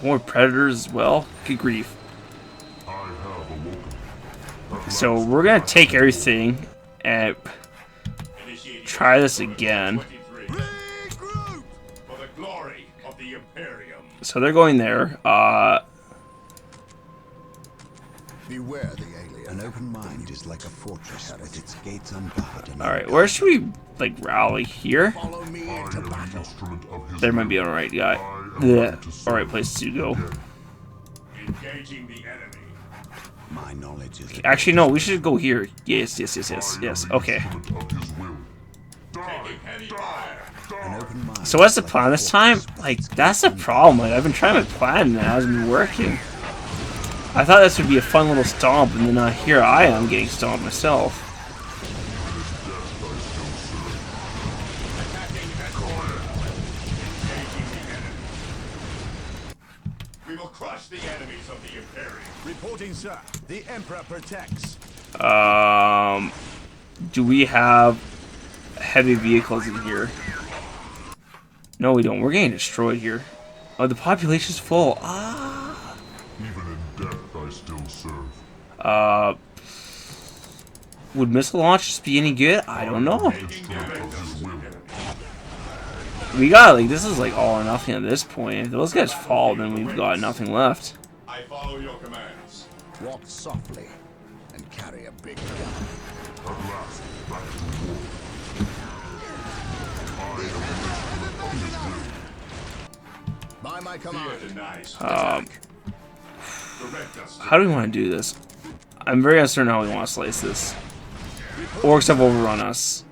more predators as well. Good grief. So we're gonna take everything and try this again. So they're going there. Beware the alien. An open mind is like a fortress with its gates unbarred. Alright, where should we like rally here? Follow me into battle. There might be an alright guy. Yeah, alright place to go. Engaging the enemy. My knowledge is Actually, no, we should go here. Yes. Okay. So what's the plan this time? Like, that's the problem. Like, I've been trying my plan and it hasn't been working. I thought this would be a fun little stomp, and then here I am getting stomped myself. We will crush the enemies of the Imperium. Reporting, sir. The Emperor protects. Do we have heavy vehicles in here? No, we don't. We're getting destroyed here. Oh, the population's full. Ah. Even in death, I still serve. Would missile launch just be any good? I don't know. We got, like, this is like all or nothing at this point. If those guys fall, then we've got nothing left. I follow your commands. Walk softly and carry a big gun. At last, back to war. By my command. How do we want to do this? I'm very uncertain how we want to slice this. Orcs have overrun us.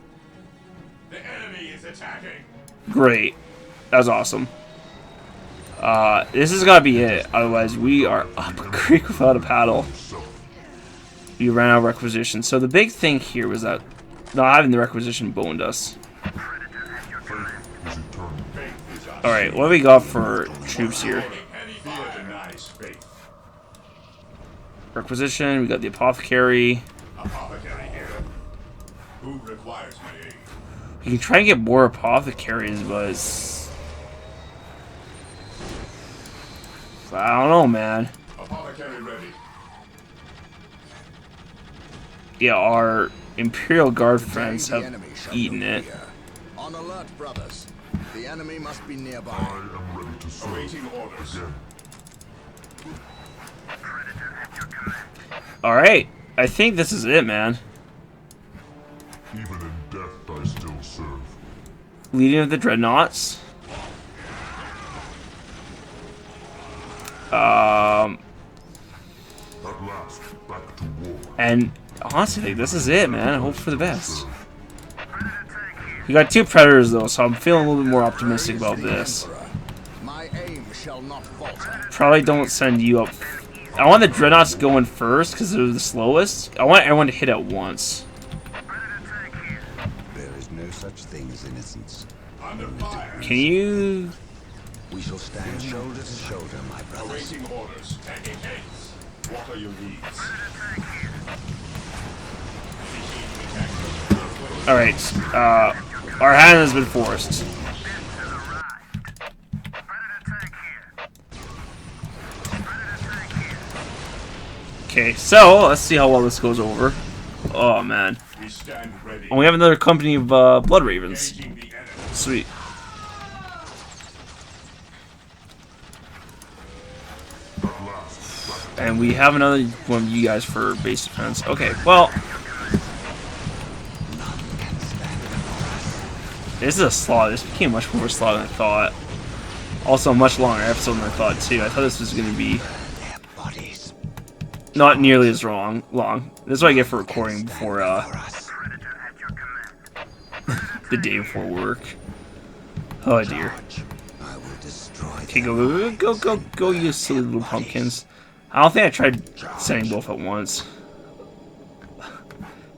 The enemy is attacking. Great. That's awesome. This has got to be it. Otherwise, we are up a creek without a paddle. We ran out of requisition. So the big thing here was that not having the requisition boned us. Alright, what do we got for troops here? Requisition, we got the apothecary. Who requires my aid? We can try and get more apothecaries, but it's... I don't know, man. Apothecary ready. Yeah, our Imperial Guard friends have eaten it. On alert, brothers. The enemy must be nearby. I am ready to serve. Awaiting orders. Again. Alright, I think this is it, man. Even in death, I still serve. Leading of the Dreadnoughts. At last, back to war. And honestly think this is it, man. I hope for the best. We got 2 Predators, though, so I'm feeling a little bit more optimistic about this. My aim shall not falter. Probably don't send you up. I want the Dreadnoughts going first because they're the slowest. I want everyone to hit at once. There is no such thing as innocence. Under fire. Can you... We shall stand shoulder to shoulder, my brothers. Awaiting orders. Taking haste. What are your needs? Alright, our hand has been forced. Okay, so let's see how well this goes over. Oh man. We stand ready. And we have another company of Blood Ravens. Sweet. And we have another one of you guys for base defense. Okay, well. This is a slog. This became much more slog than I thought. Also, a much longer episode than I thought, too. I thought this was going to be not nearly as long. This is what I get for recording before the day before work. Oh dear. Okay, go, you silly little pumpkins. I don't think I tried sending both at once.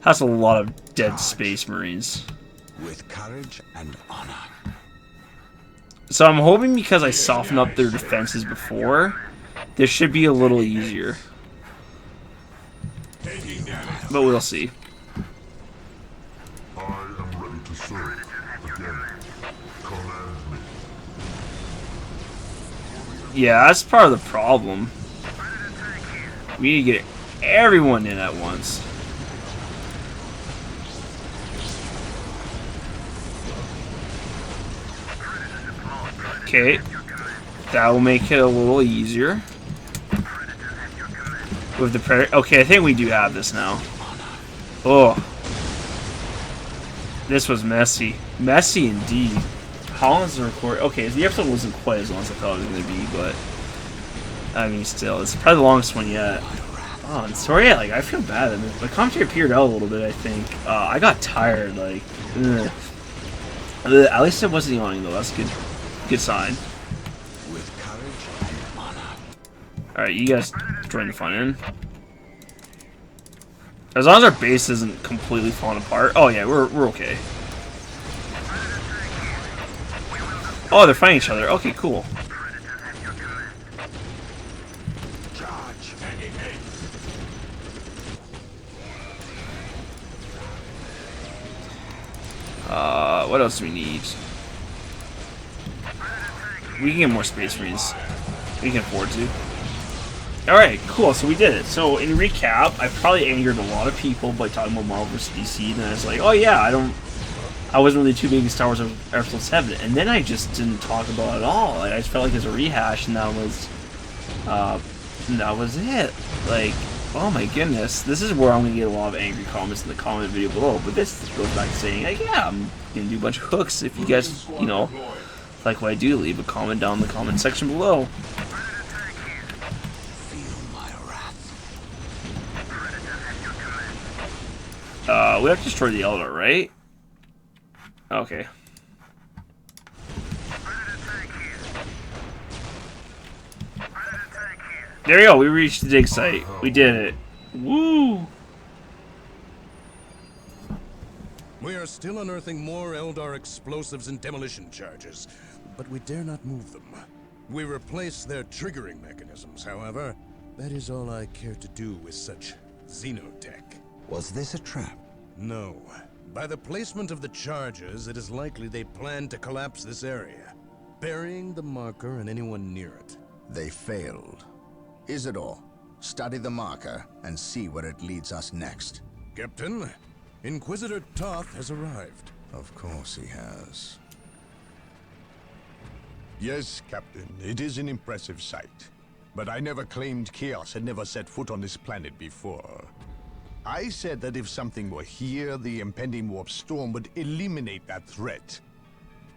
That's a lot of dead Space Marines. With courage and honor. So I'm hoping because I softened up their defenses before, this should be a little easier. But we'll see. I am ready to serve. Again, command me. Yeah, that's part of the problem. We need to get everyone in at once. Okay, that will make it a little easier. With the Predator. Okay, I think we do have this now. Oh. This was messy. Messy indeed. How long is the record? Okay, the episode wasn't quite as long as I thought it was going to be, but... I mean, still, it's probably the longest one yet. Oh, and sorry, yeah, like, I feel bad. I mean, my commentary petered out a little bit, I think. I got tired, like... Ugh. At least it wasn't yawning, though. That's good. Good sign. Alright, you guys join the fun in. As long as our base isn't completely falling apart. Oh yeah, we're okay. Oh, they're fighting each other. Okay, cool. What else do we need? We can get more Space Marines. We can afford to. Alright, cool, so we did it. So, in recap, I probably angered a lot of people by talking about Marvel vs. DC, and then I was like, oh yeah, I wasn't really too big in Star Wars Episode 7, and then I just didn't talk about it at all. Like, I just felt like it was a rehash, and that was it. Like, oh my goodness, this is where I'm going to get a lot of angry comments in the comment video below, but this goes back to saying, like, yeah, I'm going to do a bunch of hooks. If you guys, you know, like what I do, leave a comment down in the comment section below. We have to destroy the Eldar, right? Okay. There we go, we reached the dig site. We did it. Woo! We are still unearthing more Eldar explosives and demolition charges, but we dare not move them. We replace their triggering mechanisms, however. That is all I care to do with such xenotech. Was this a trap? No. By the placement of the charges, it is likely they plan to collapse this area, burying the marker and anyone near it. They failed. Isidore, study the marker and see where it leads us next. Captain, Inquisitor Toth has arrived. Of course he has. Yes, Captain, it is an impressive sight. But I never claimed Chaos had never set foot on this planet before. I said that if something were here, the impending warp storm would eliminate that threat.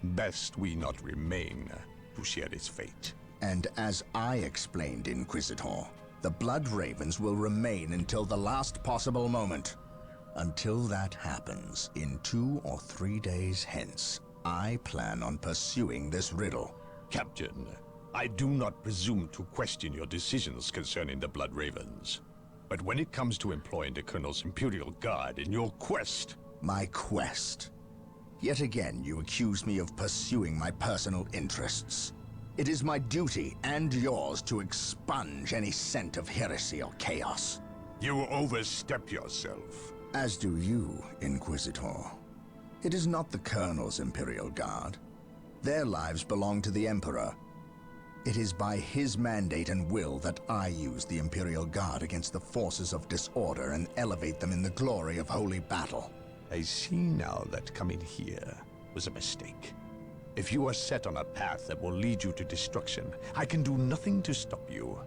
Best we not remain to share its fate. And as I explained, Inquisitor, the Blood Ravens will remain until the last possible moment. Until that happens, in 2 or 3 days hence, I plan on pursuing this riddle. Captain, I do not presume to question your decisions concerning the Blood Ravens. But when it comes to employing the Colonel's Imperial Guard in your quest... My quest? Yet again, you accuse me of pursuing my personal interests. It is my duty, and yours, to expunge any scent of heresy or chaos. You overstep yourself. As do you, Inquisitor. It is not the Colonel's Imperial Guard. Their lives belong to the Emperor. It is by his mandate and will that I use the Imperial Guard against the forces of disorder and elevate them in the glory of holy battle. I see now that coming here was a mistake. If you are set on a path that will lead you to destruction, I can do nothing to stop you.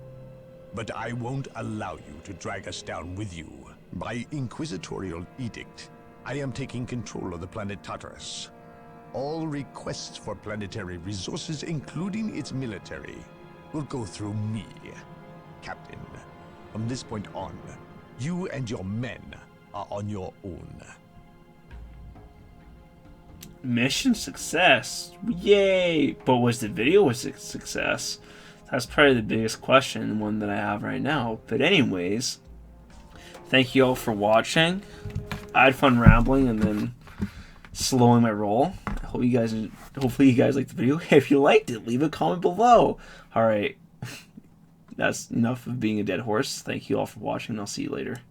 But I won't allow you to drag us down with you. By inquisitorial edict, I am taking control of the planet Tartarus. All requests for planetary resources, including its military, will go through me, Captain. From this point on, you and your men are on your own. Mission success. Yay! But was the video a success? That's probably the biggest question, one that I have right now. But anyways, thank you all for watching. I had fun rambling and then slowing my roll. Hopefully you guys liked the video. If you liked it, leave a comment below. Alright. That's enough of being a dead horse. Thank you all for watching, and I'll see you later.